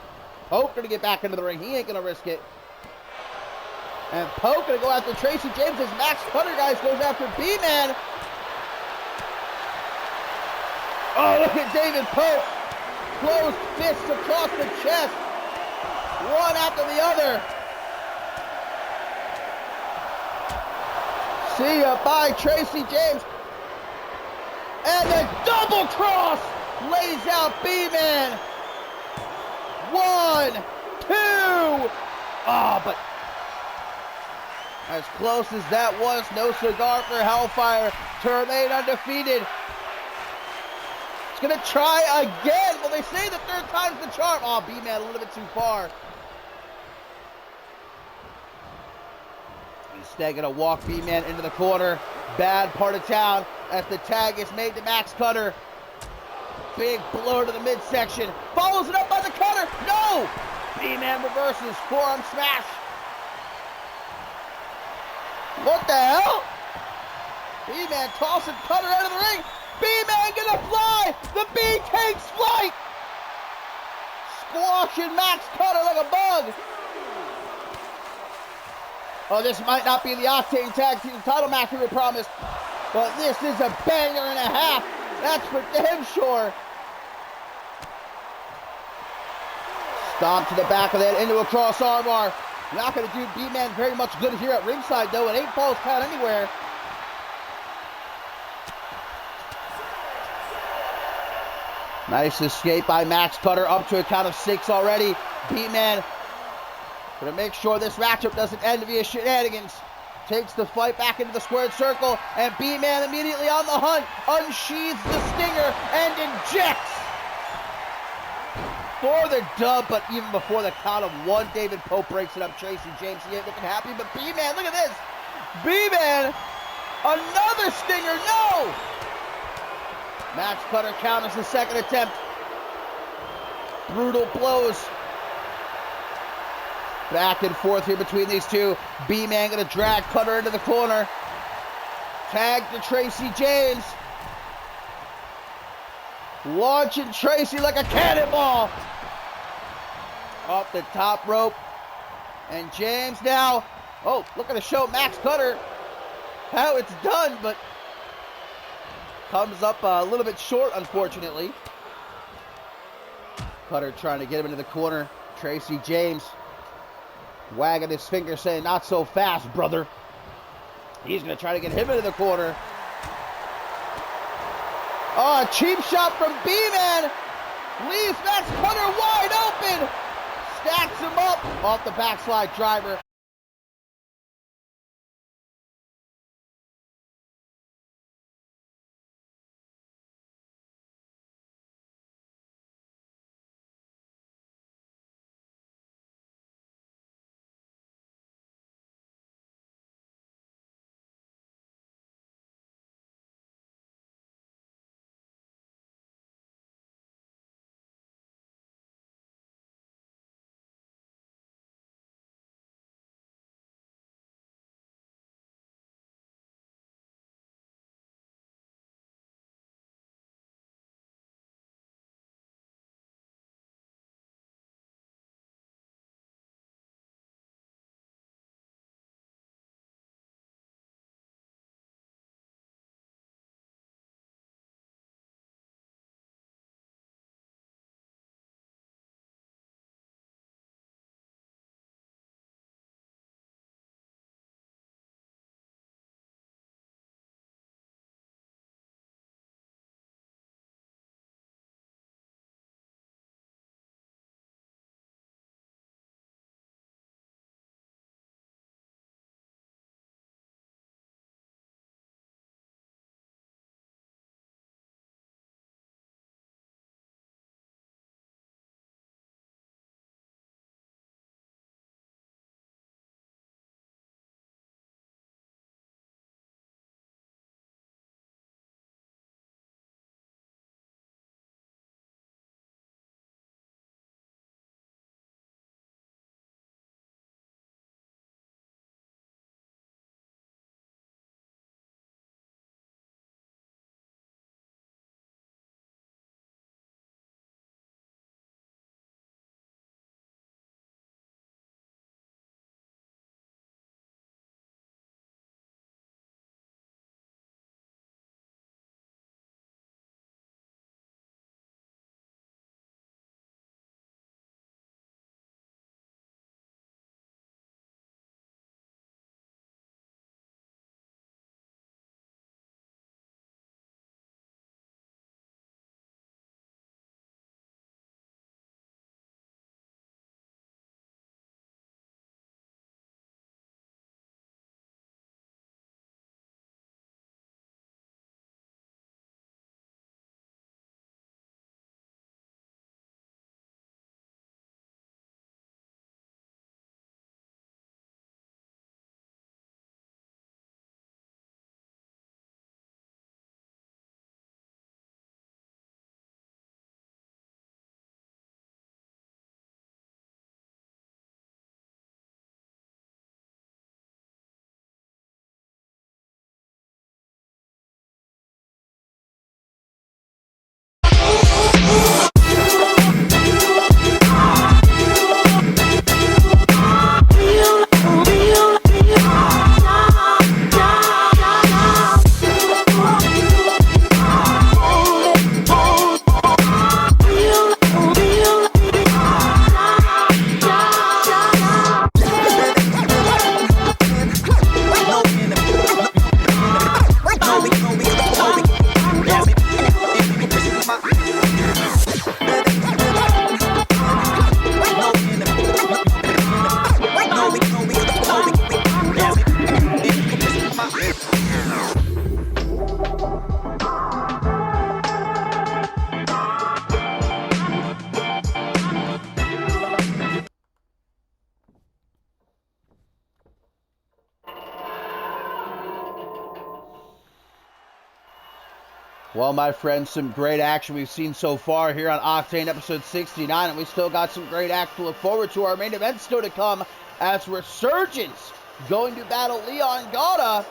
Pope gonna get back into the ring. He ain't gonna risk it. And Pope gonna go after Tracy James as Max Cutter, guys, goes after B-Man. Oh, look at David Pope. Closed fists across the chest. One after the other. See ya, bye, Tracy James. And the double cross lays out B-Man. 1, 2. Oh, but as close as that was, no cigar for Hellfire to remain undefeated. It's going to try again. Well, they say the 3rd time's the charm. Oh, B-Man a little bit too far. Instead, going to walk B-Man into the corner. Bad part of town as the tag is made to Max Cutter. Big blow to the midsection. Follows it up by the cutter. No! B-Man reverses. Forearm smash. What the hell? B-Man tossing Cutter out of the ring. B-Man gonna fly. The B takes flight. Squashing Max Cutter like a bug. Oh, this might not be the Octane Tag Team title match we were promised, but this is a banger and a half. That's for damn sure. Stomp to the back of that into a cross arm bar. Not going to do B-Man very much good here at ringside, though. It ain't falls count anywhere. Nice escape by Max Cutter, up to a count of 6 already. B-Man going to make sure this matchup doesn't end via shenanigans. Takes the fight back into the squared circle, and B-Man immediately on the hunt, unsheathes the stinger, and injects for the dub. But even before the count of 1, David Pope breaks it up. Tracy James, he ain't looking happy, but B-Man, look at this. B-Man, another stinger, no! Max Cutter counters the 2nd attempt. Brutal blows. Back and forth here between these two. B-Man gonna drag Cutter into the corner. Tag to Tracy James. Launching Tracy like a cannonball. Off the top rope. And James now, oh, looking to show Max Cutter how it's done, but comes up a little bit short, unfortunately. Cutter trying to get him into the corner. Tracy James wagging his finger saying, not so fast, brother. He's going to try to get him into the corner. Oh, a cheap shot from B-Man. Leaves Max Cutter wide open. Stacks him up off the backslide driver. Well, my friends, some great action we've seen so far here on Octane episode 69, and we still got some great action to look forward to. Our main event still to come as Resurgence going to battle Leon Gata.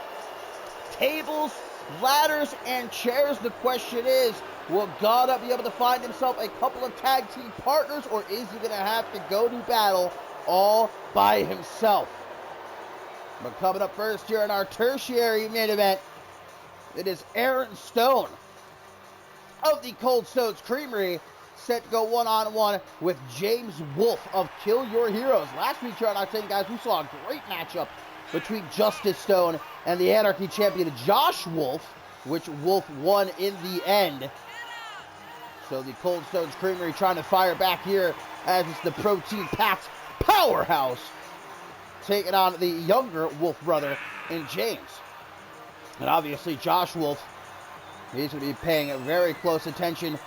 Tables, ladders, and chairs. The question is, will Gata be able to find himself a couple of tag team partners, or is he going to have to go to battle all by himself? But coming up first here in our tertiary main event, it is Aaron Stone of the Cold Stones Creamery set to go one-on-one with James Wolfe of Kill Your Heroes. Last week here on Octane, guys, we saw a great matchup between Justice Stone and the Anarchy champion Josh Wolfe, which Wolfe won in the end. So the Cold Stones Creamery trying to fire back here as it's the protein-packed powerhouse taking on the younger Wolfe brother in James. And obviously Josh Wolfe, he's going to be paying very close attention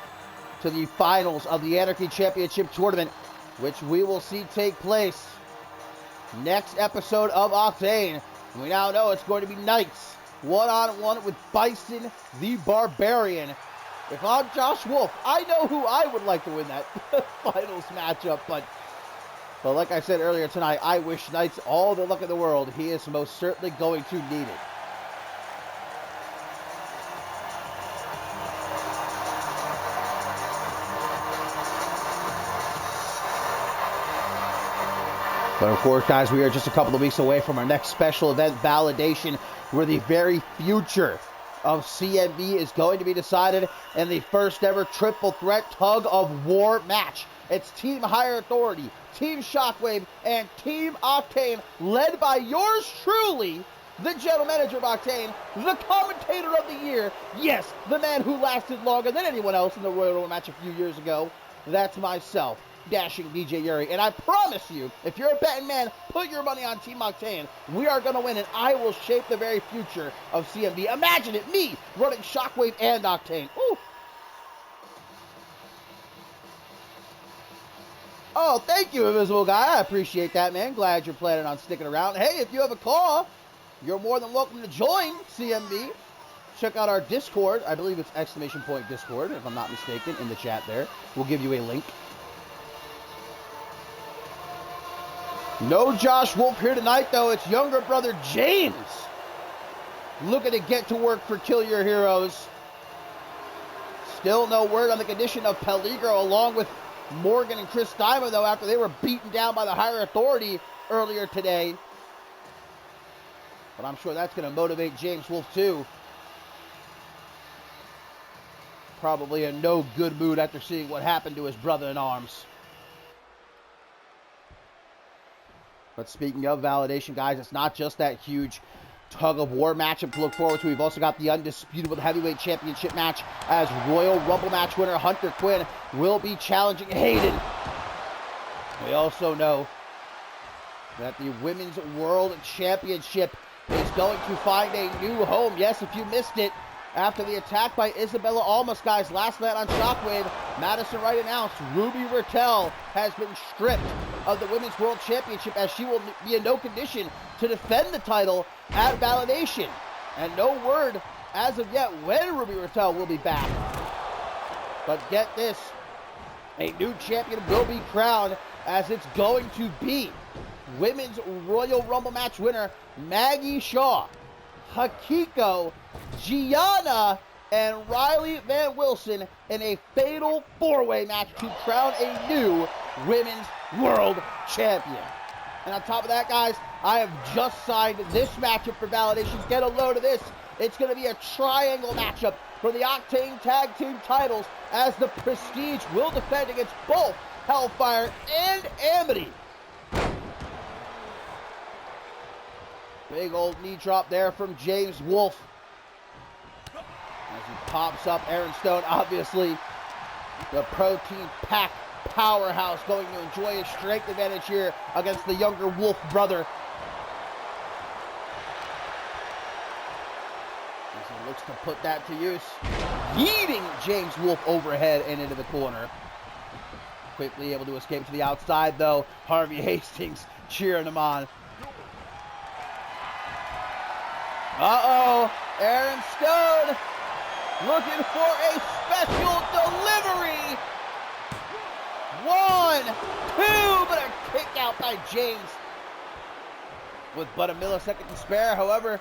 to the finals of the Anarchy Championship Tournament, which we will see take place next episode of Octane. We now know it's going to be Knights one-on-one with Bison the Barbarian. If I'm Josh Wolfe, I know who I would like to win that finals matchup, but like I said earlier tonight, I wish Knights all the luck in the world. He is most certainly going to need it. But of course, guys, we are just a couple of weeks away from our next special event, Validation, where the very future of CMV is going to be decided in the first ever triple threat tug of war match. It's Team Higher Authority, Team Shockwave, and Team Octane, led by yours truly, the general manager of Octane, the commentator of the year, yes, the man who lasted longer than anyone else in the Royal Rumble match a few years ago. That's myself, Dashing DJ Yuri, and I promise you, if you're a betting man, put your money on Team Octane. We are going to win, and I will shape the very future of CMV. Imagine it, me running Shockwave and Octane. Ooh. Oh, thank you, Invisible Guy. I appreciate that, man. Glad you're planning on sticking around. Hey, if you have a call, you're more than welcome to join CMV. Check out our Discord. I believe it's !Discord, if I'm not mistaken, in the chat there. We'll give you a link. No Josh Wolfe here tonight, though. It's younger brother James looking to get to work for Kill Your Heroes. Still no word on the condition of Peligro along with Morgan and Chris Diamond, though, after they were beaten down by the Higher Authority earlier today. But I'm sure that's going to motivate James Wolfe, too. Probably in no good mood after seeing what happened to his brother-in-arms. But speaking of Validation, guys, it's not just that huge tug-of-war matchup to look forward to. We've also got the Undisputable Heavyweight Championship match as Royal Rumble match winner Hunter Quinn will be challenging Hayden. We also know that the Women's World Championship is going to find a new home. Yes, if you missed it, after the attack by Isabella Almas, guys, last night on Shockwave, Madison Wright announced Ruby Raquel has been stripped of the Women's World Championship as she will be in no condition to defend the title at Validation. And no word as of yet when Ruby Raquel will be back. But get this, a new champion will be crowned as it's going to be Women's Royal Rumble match winner Maggie Shaw, Hakiko, Gianna, and Riley Van Wilson in a fatal four-way match to crown a new Women's World Champion. And on top of that, guys, I have just signed this matchup for Validation. Get a load of this. It's going to be a triangle matchup for the Octane Tag Team titles as the Prestige will defend against both Hellfire and Amity. Big old knee drop there from James Wolfe. As he pops up, Aaron Stone, obviously the protein-packed powerhouse, going to enjoy his strength advantage here against the younger Wolfe brother. As he looks to put that to use, yeeting James Wolfe overhead and into the corner. Quickly able to escape to the outside, though. Harvey Hastings cheering him on. Uh-oh, Aaron Stone looking for a special delivery. 1, 2, but a kick out by James. With but a millisecond to spare, however,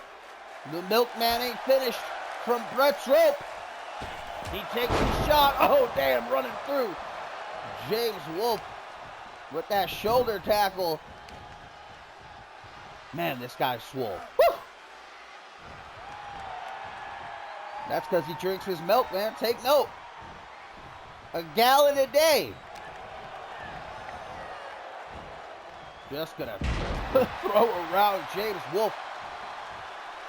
the milkman ain't finished from Brett's rope. He takes his shot. Oh, damn, running through. James Wolfe with that shoulder tackle. Man, this guy's swole. Woo! That's because he drinks his milk, man. Take note. A gallon a day. Just gonna throw around James Wolfe.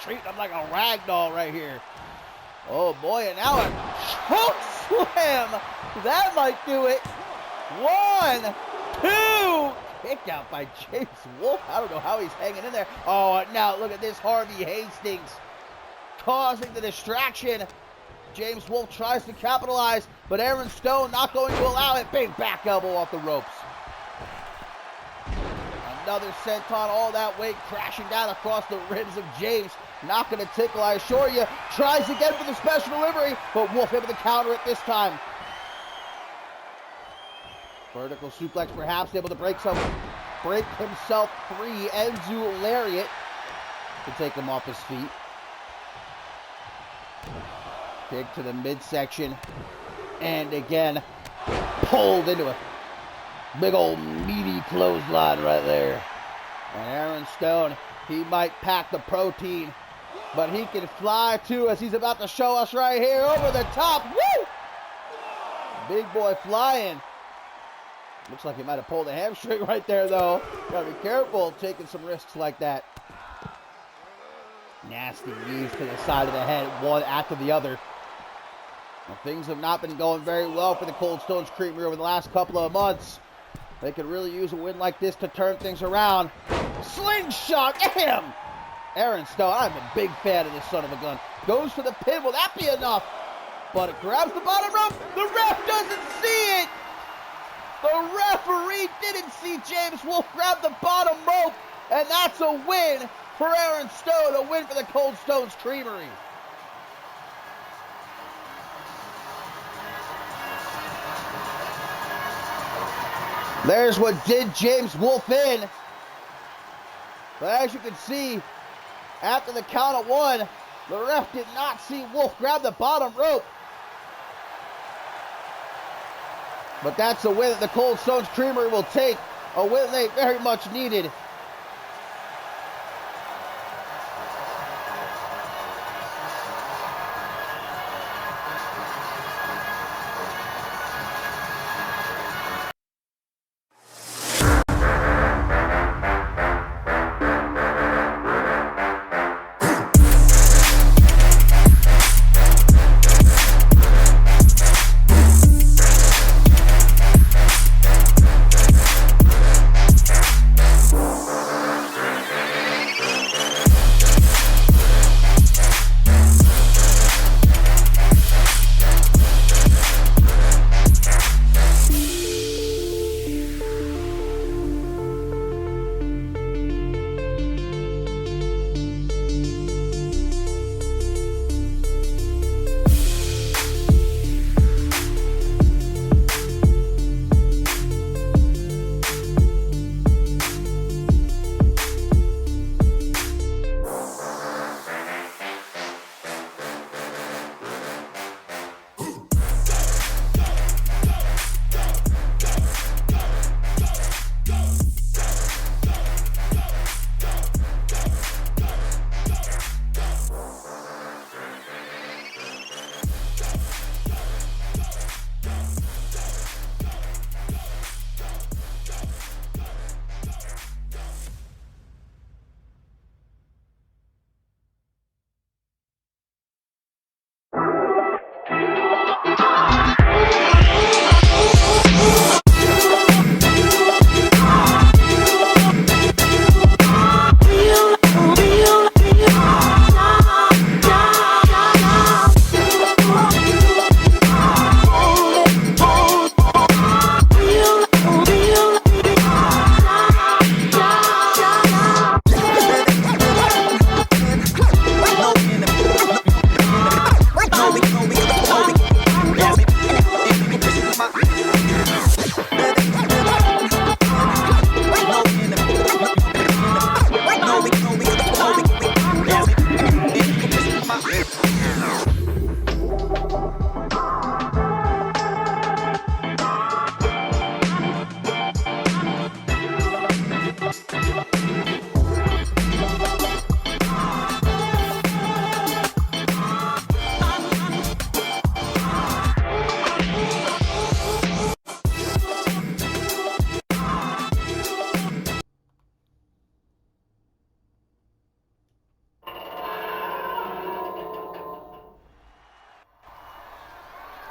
Treating him like a rag doll right here. Oh boy, and now a choke slam. That might do it. 1, 2. Kick out by James Wolfe. I don't know how he's hanging in there. Oh, now look at this Harvey Hastings causing the distraction. James Wolfe tries to capitalize, but Aaron Stone not going to allow it. Big back elbow off the ropes. Another senton, all that weight crashing down across the ribs of James. Not going to tickle, I assure you. Tries again for the special delivery, but Wolfe able to counter it this time. Vertical suplex perhaps, able to break himself free. Enzu lariat to take him off his feet. Kick to the midsection. And again, pulled into a big old meaty clothesline right there. And Aaron Stone, he might pack the protein, but he can fly too, as he's about to show us right here over the top. Woo! Big boy flying. Looks like he might have pulled a hamstring right there, though. Gotta be careful taking some risks like that. Nasty knees to the side of the head, one after the other. Well, things have not been going very well for the Cold Stones Creamery over the last couple of months. They could really use a win like this to turn things around. Slingshot, damn! Aaron Stone, I'm a big fan of this son of a gun. Goes for the pin, will that be enough? But it grabs the bottom rope, the ref doesn't see it! The referee didn't see James Wolfe grab the bottom rope, and that's a win for Aaron Stone, a win for the Cold Stones Creamery. There's what did James Wolfe in. But as you can see, after the count of 1, the ref did not see Wolfe grab the bottom rope. But that's a win that the Cold Stones Creamery will take. A win they very much needed.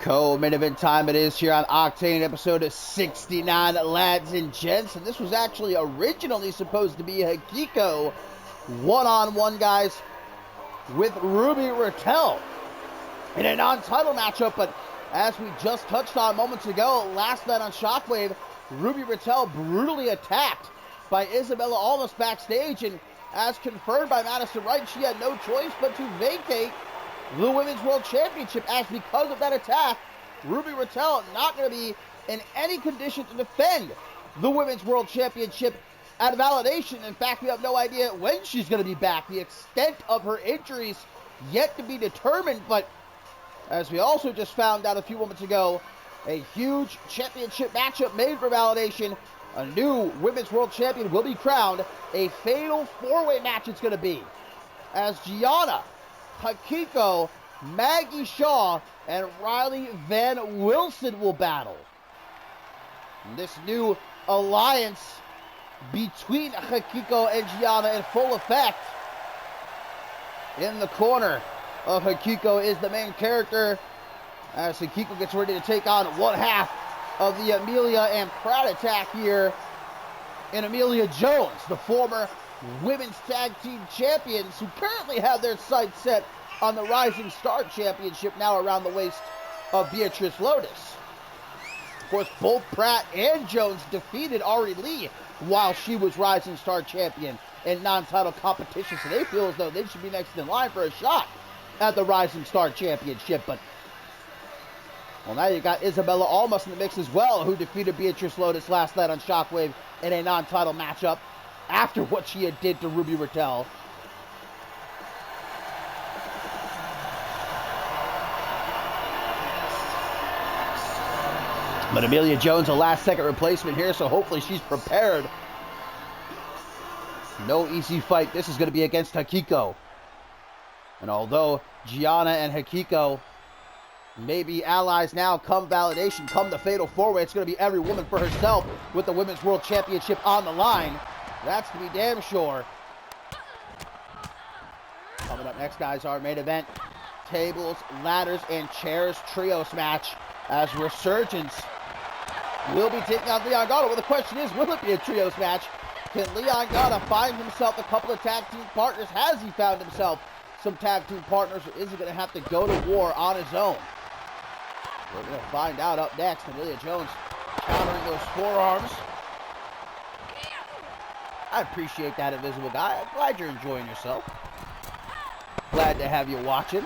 Co-main event time it is here on Octane, episode 69, lads and gents. And this was actually originally supposed to be Hikiko one-on-one, guys, with Ruby Raquel in a non-title matchup. But as we just touched on moments ago, last night on Shockwave, Ruby Raquel brutally attacked by Isabella Almas backstage. And as confirmed by Madison Wright, she had no choice but to vacate the Women's World Championship, as because of that attack, Ruby Raquel not going to be in any condition to defend the Women's World Championship at Validation. In fact, we have no idea when she's going to be back. The extent of her injuries yet to be determined, but as we also just found out a few moments ago, a huge championship matchup made for Validation. A new Women's World Champion will be crowned. A fatal four-way match it's going to be, as Gianna, Hikiko, Maggie Shaw, and Riley Van Wilson will battle. And this new alliance between Hikiko and Gianna in full effect. In the corner of Hikiko is the main character, as Hikiko gets ready to take on one half of the Amelia and Pratt attack here in Amelia Jones, the former Women's Tag Team Champions, who currently have their sights set on the Rising Star Championship, now around the waist of Beatrice Lotus. Of course, both Pratt and Jones defeated Ari Lee while she was Rising Star Champion in non-title competition, so they feel as though they should be next in line for a shot at the Rising Star Championship. But, well, now you got Isabella Almas in the mix as well, who defeated Beatrice Lotus last night on Shockwave in a non-title matchup after what she had did to Ruby Raquel. But Amelia Jones, a last-second replacement here, so hopefully she's prepared. No easy fight. This is going to be against Hikiko. And although Gianna and Hikiko may be allies now come Validation, come the Fatal 4-Way, it's going to be every woman for herself with the Women's World Championship on the line. That's to be damn sure. Coming up next, guys, our main event. Tables, ladders, and chairs trios match, as Resurgence will be taking on Leon Gato. Well, the question is, will it be a trios match? Can Leon Gato find himself a couple of tag team partners? Has he found himself some tag team partners, or is he going to have to go to war on his own? We're going to find out up next. Amelia Jones countering those forearms. I appreciate that, Invisible Guy. I'm glad you're enjoying yourself. Glad to have you watching.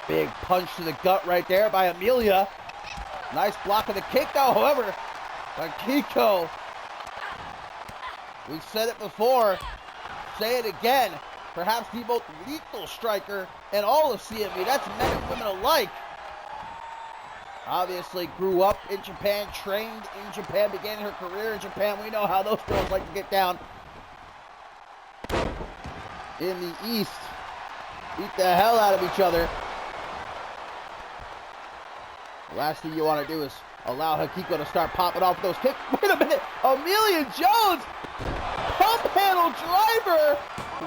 Big punch to the gut right there by Amelia. Nice block of the kick, though. However, Hikiko, we've said it before, say it again, perhaps the most lethal striker in all of CMV. That's men and women alike. Obviously grew up in Japan, trained in Japan, began her career in Japan. We know how those girls like to get down in the East. Beat the hell out of each other. The last thing you want to do is allow Hikiko to start popping off those kicks. Wait a minute. Amelia Jones, pump handle driver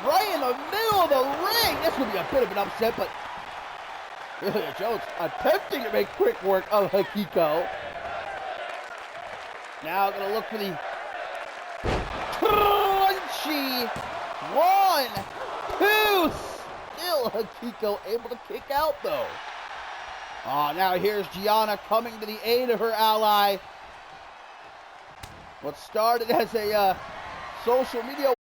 right in the middle of the ring. This would be a bit of an upset, but Amelia Jones attempting to make quick work of Hikiko. Now going to look for the crunchy 1, 2. Still Hikiko able to kick out, though. Now here's Gianna coming to the aid of her ally. What started as a social media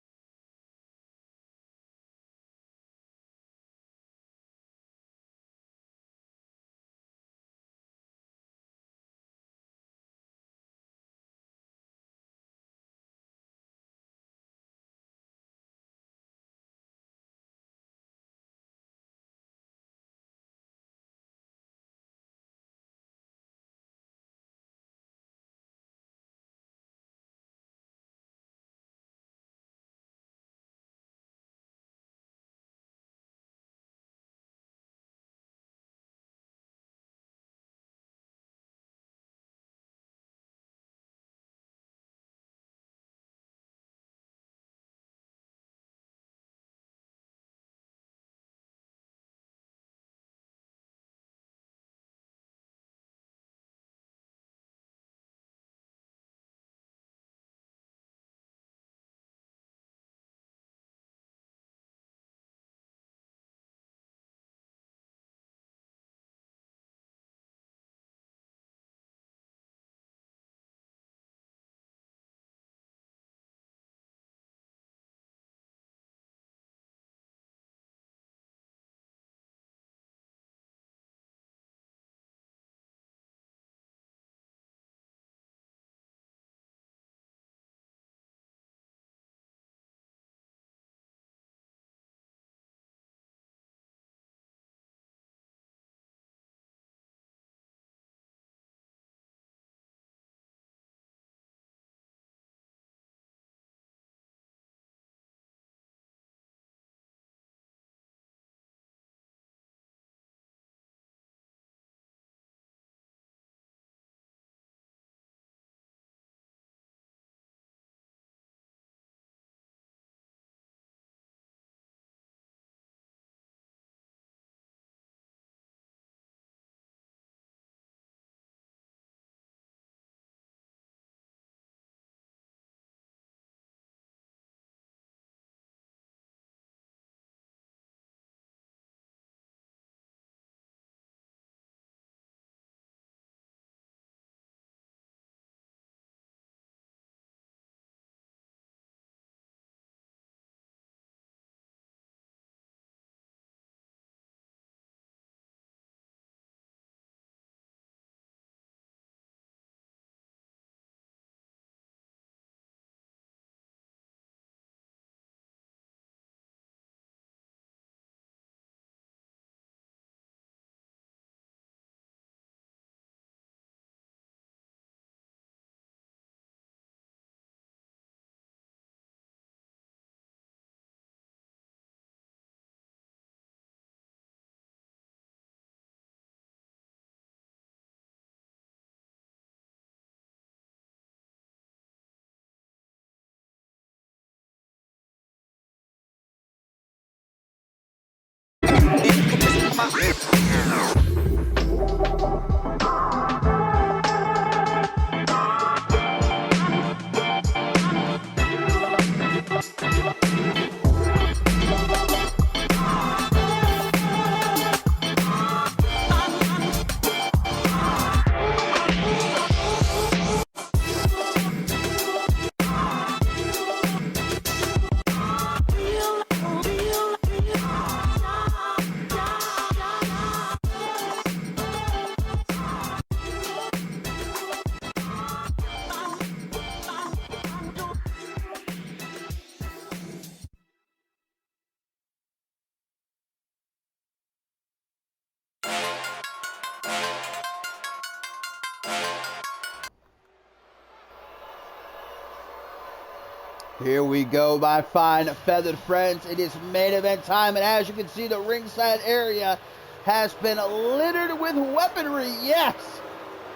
Here we go, my fine feathered friends. It is main event time, and as you can see, the ringside area has been littered with weaponry. Yes,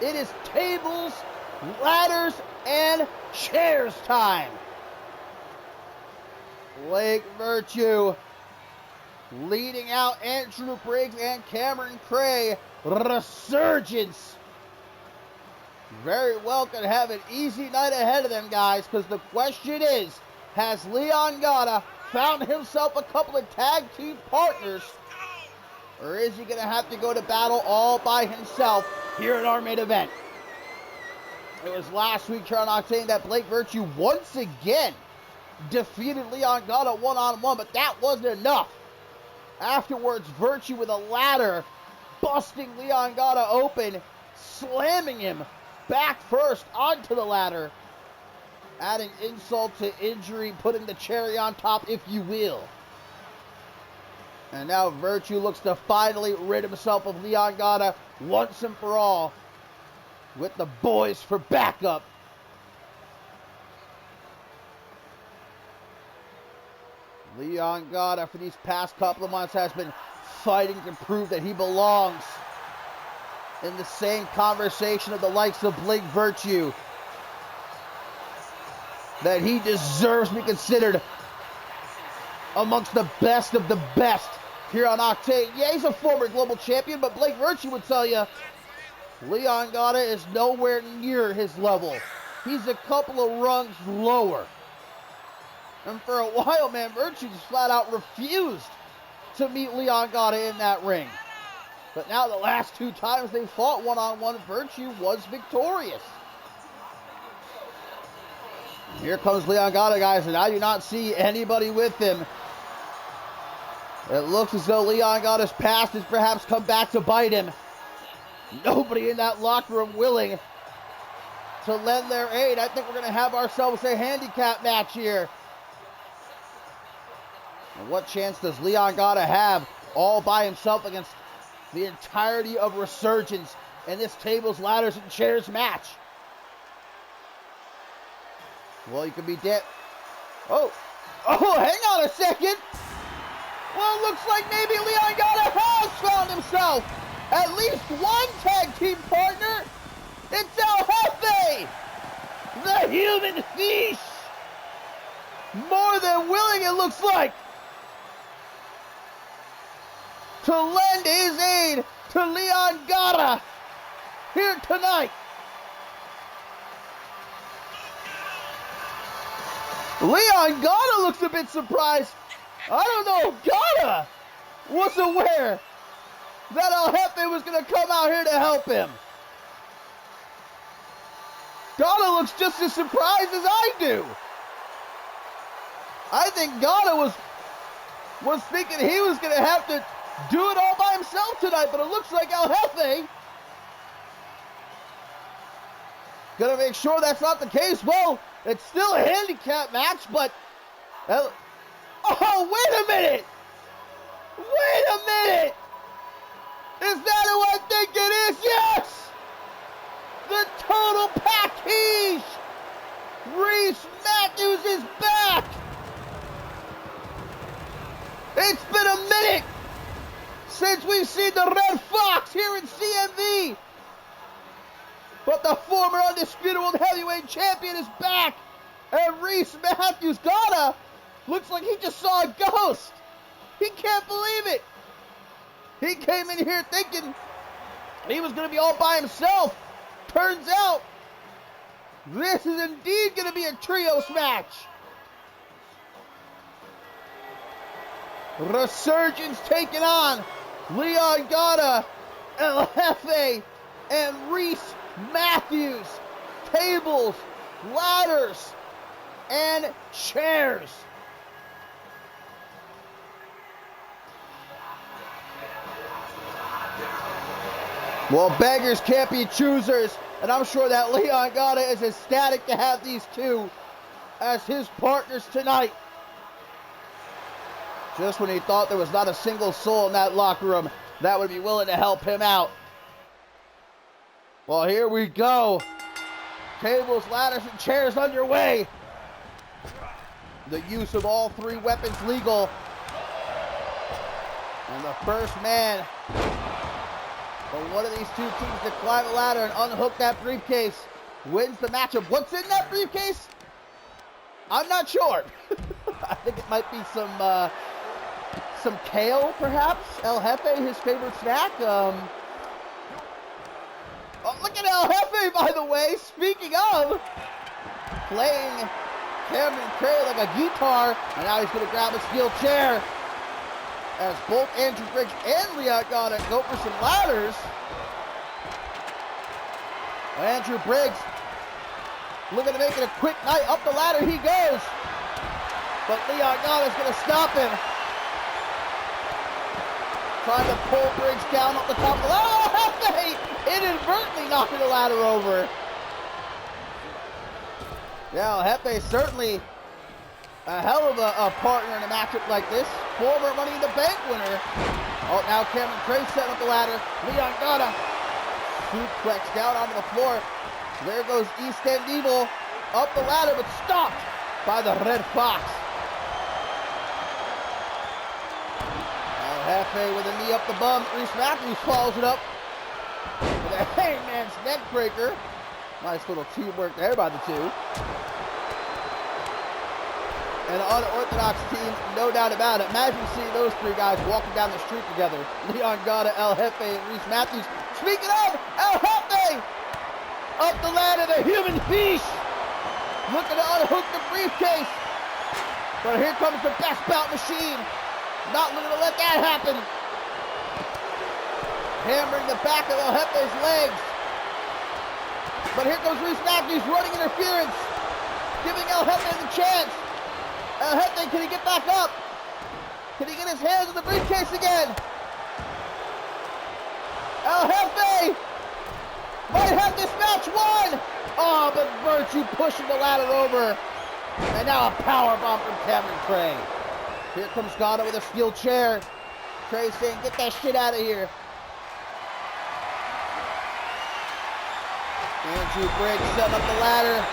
it is tables, ladders, and chairs time. Blake Virtue leading out Andrew Briggs and Cameron Cray. Resurgence very well could have an easy night ahead of them, guys, because the question is, has Leon Gata found himself a couple of tag team partners, or is he going to have to go to battle all by himself here at our main event? It was last week here on Octane that Blake Virtue once again defeated Leon Gata one-on-one, but that wasn't enough. Afterwards, Virtue with a ladder, busting Leon Gata open, slamming him back first onto the ladder, adding insult to injury, putting the cherry on top, if you will. And now Virtue looks to finally rid himself of Leon Gata once and for all, with the boys for backup. Leon Gata, for these past couple of months, has been fighting to prove that he belongs in the same conversation of the likes of Blake Virtue, that he deserves to be considered amongst the best of the best here on Octane. Yeah, he's a former global champion, but Blake Virtue would tell you Leon Gata is nowhere near his level. He's a couple of rungs lower. And for a while, man, Virtue just flat out refused to meet Leon Gata in that ring. But now the last two times they fought one-on-one, Virtue was victorious. Here comes Leon Gata, guys, and I do not see anybody with him. It looks as though Leon Gata's past has perhaps come back to bite him. Nobody in that locker room willing to lend their aid. I think we're going to have ourselves a handicap match here. And what chance does Leon Gata have all by himself against the entirety of Resurgence in this tables, ladders, and chairs match? Well, you could be dead. Oh, hang on a second. Well, it looks like maybe Leon Gata has found himself at least one tag team partner. It's El Jefe, the human fish. More than willing, it looks like, to lend his aid to Leon Gata here tonight. Leon Gata looks a bit surprised. I don't know if Gata was aware that El Jefe was going to come out here to help him. Gata looks just as surprised as I do. I think Gata was thinking he was going to have to do it all by himself tonight, but it looks like El Jefe gonna make sure that's not the case. Well, it's still a handicap match, but oh, wait a minute! Wait a minute! Is that who I think it is? Yes! The total package! Reese Matthews is back! It's been a minute since we've seen the Red Fox here in CMV. But the former undisputed world heavyweight champion is back. And Reese Matthews Gata looks like he just saw a ghost. He can't believe it. He came in here thinking he was going to be all by himself. Turns out, this is indeed going to be a trios match. Resurgence taking on Leon Gata, El Jefe, and Reese Matthews. Tables, ladders, and chairs. Well, beggars can't be choosers, and I'm sure that Leon Gata is ecstatic to have these two as his partners tonight. Just when he thought there was not a single soul in that locker room that would be willing to help him out. Well, here we go. Tables, ladders, and chairs underway. The use of all three weapons legal. And the first man for one of these two teams to climb the ladder and unhook that briefcase wins the matchup. What's in that briefcase? I'm not sure. I think it might be some kale, perhaps. El Jefe, his favorite snack. Oh, look at El Jefe, by the way. Speaking of, playing Cameron Cray like a guitar, and now he's going to grab a steel chair as both Andrew Briggs and Leon Gata go for some ladders. Andrew Briggs looking to make it a quick night. Up the ladder he goes. But Leon Gata's going to stop him. Trying to pull Briggs down up the top of the ladder. Oh, inadvertently knocking the ladder over. Yeah, Jefe certainly a hell of a partner in a matchup like this. Former Money in the Bank winner. Oh, now Cameron Cray setting up the ladder. Leon Gata suplex down onto the floor. There goes East End Evil up the ladder, but stopped by the Red Fox. El Jefe with a knee up the bum. Reese Matthews follows it up with a hangman's neck breaker. Nice little teamwork there by the two. An unorthodox team, no doubt about it. Imagine seeing those three guys walking down the street together. Leon Gata, El Jefe, and Reese Matthews. Speaking of, El Jefe! Up the ladder, the human beast! Looking to unhook the briefcase. But here comes the best bout machine. Not looking to let that happen. Hammering the back of El Jefe's legs. But here comes Reese Matthews running interference. Giving El Jefe the chance. El Jefe, can he get back up? Can he get his hands on the briefcase again? El Jefe might have this match won. Oh, but Virtue pushing the ladder over. And now a power bomb from Cameron Cray. Here comes Gata with a steel chair. Cray saying, get that shit out of here. Andrew Briggs setting up the ladder.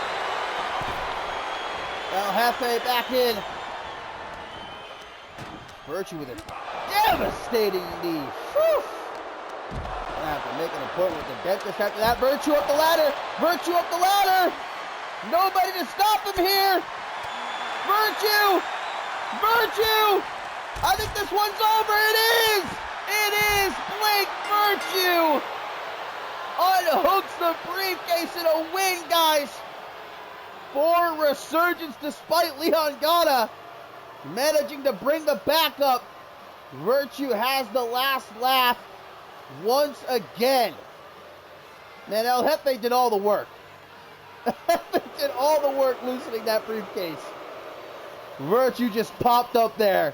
El Jefe back in. Virtue with a devastating knee. Whew. Gonna have to make an appointment with the dentist after that. Virtue up the ladder. Virtue up the ladder. Nobody to stop him here. Virtue. Virtue. I think this one's over. It is. It is. Blake Virtue unhooks the briefcase in a win, guys. For Resurgence, despite Leon Gata managing to bring the back up. Virtue has the last laugh once again. Man, El Jefe did all the work. Did all the work loosening that briefcase. Virtue just popped up there.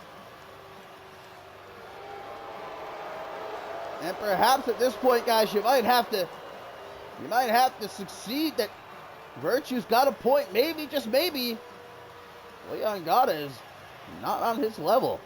And perhaps at this point, guys, you might have to succeed that Virtue's got a point. Maybe, just maybe, Leon Gata is not on his level.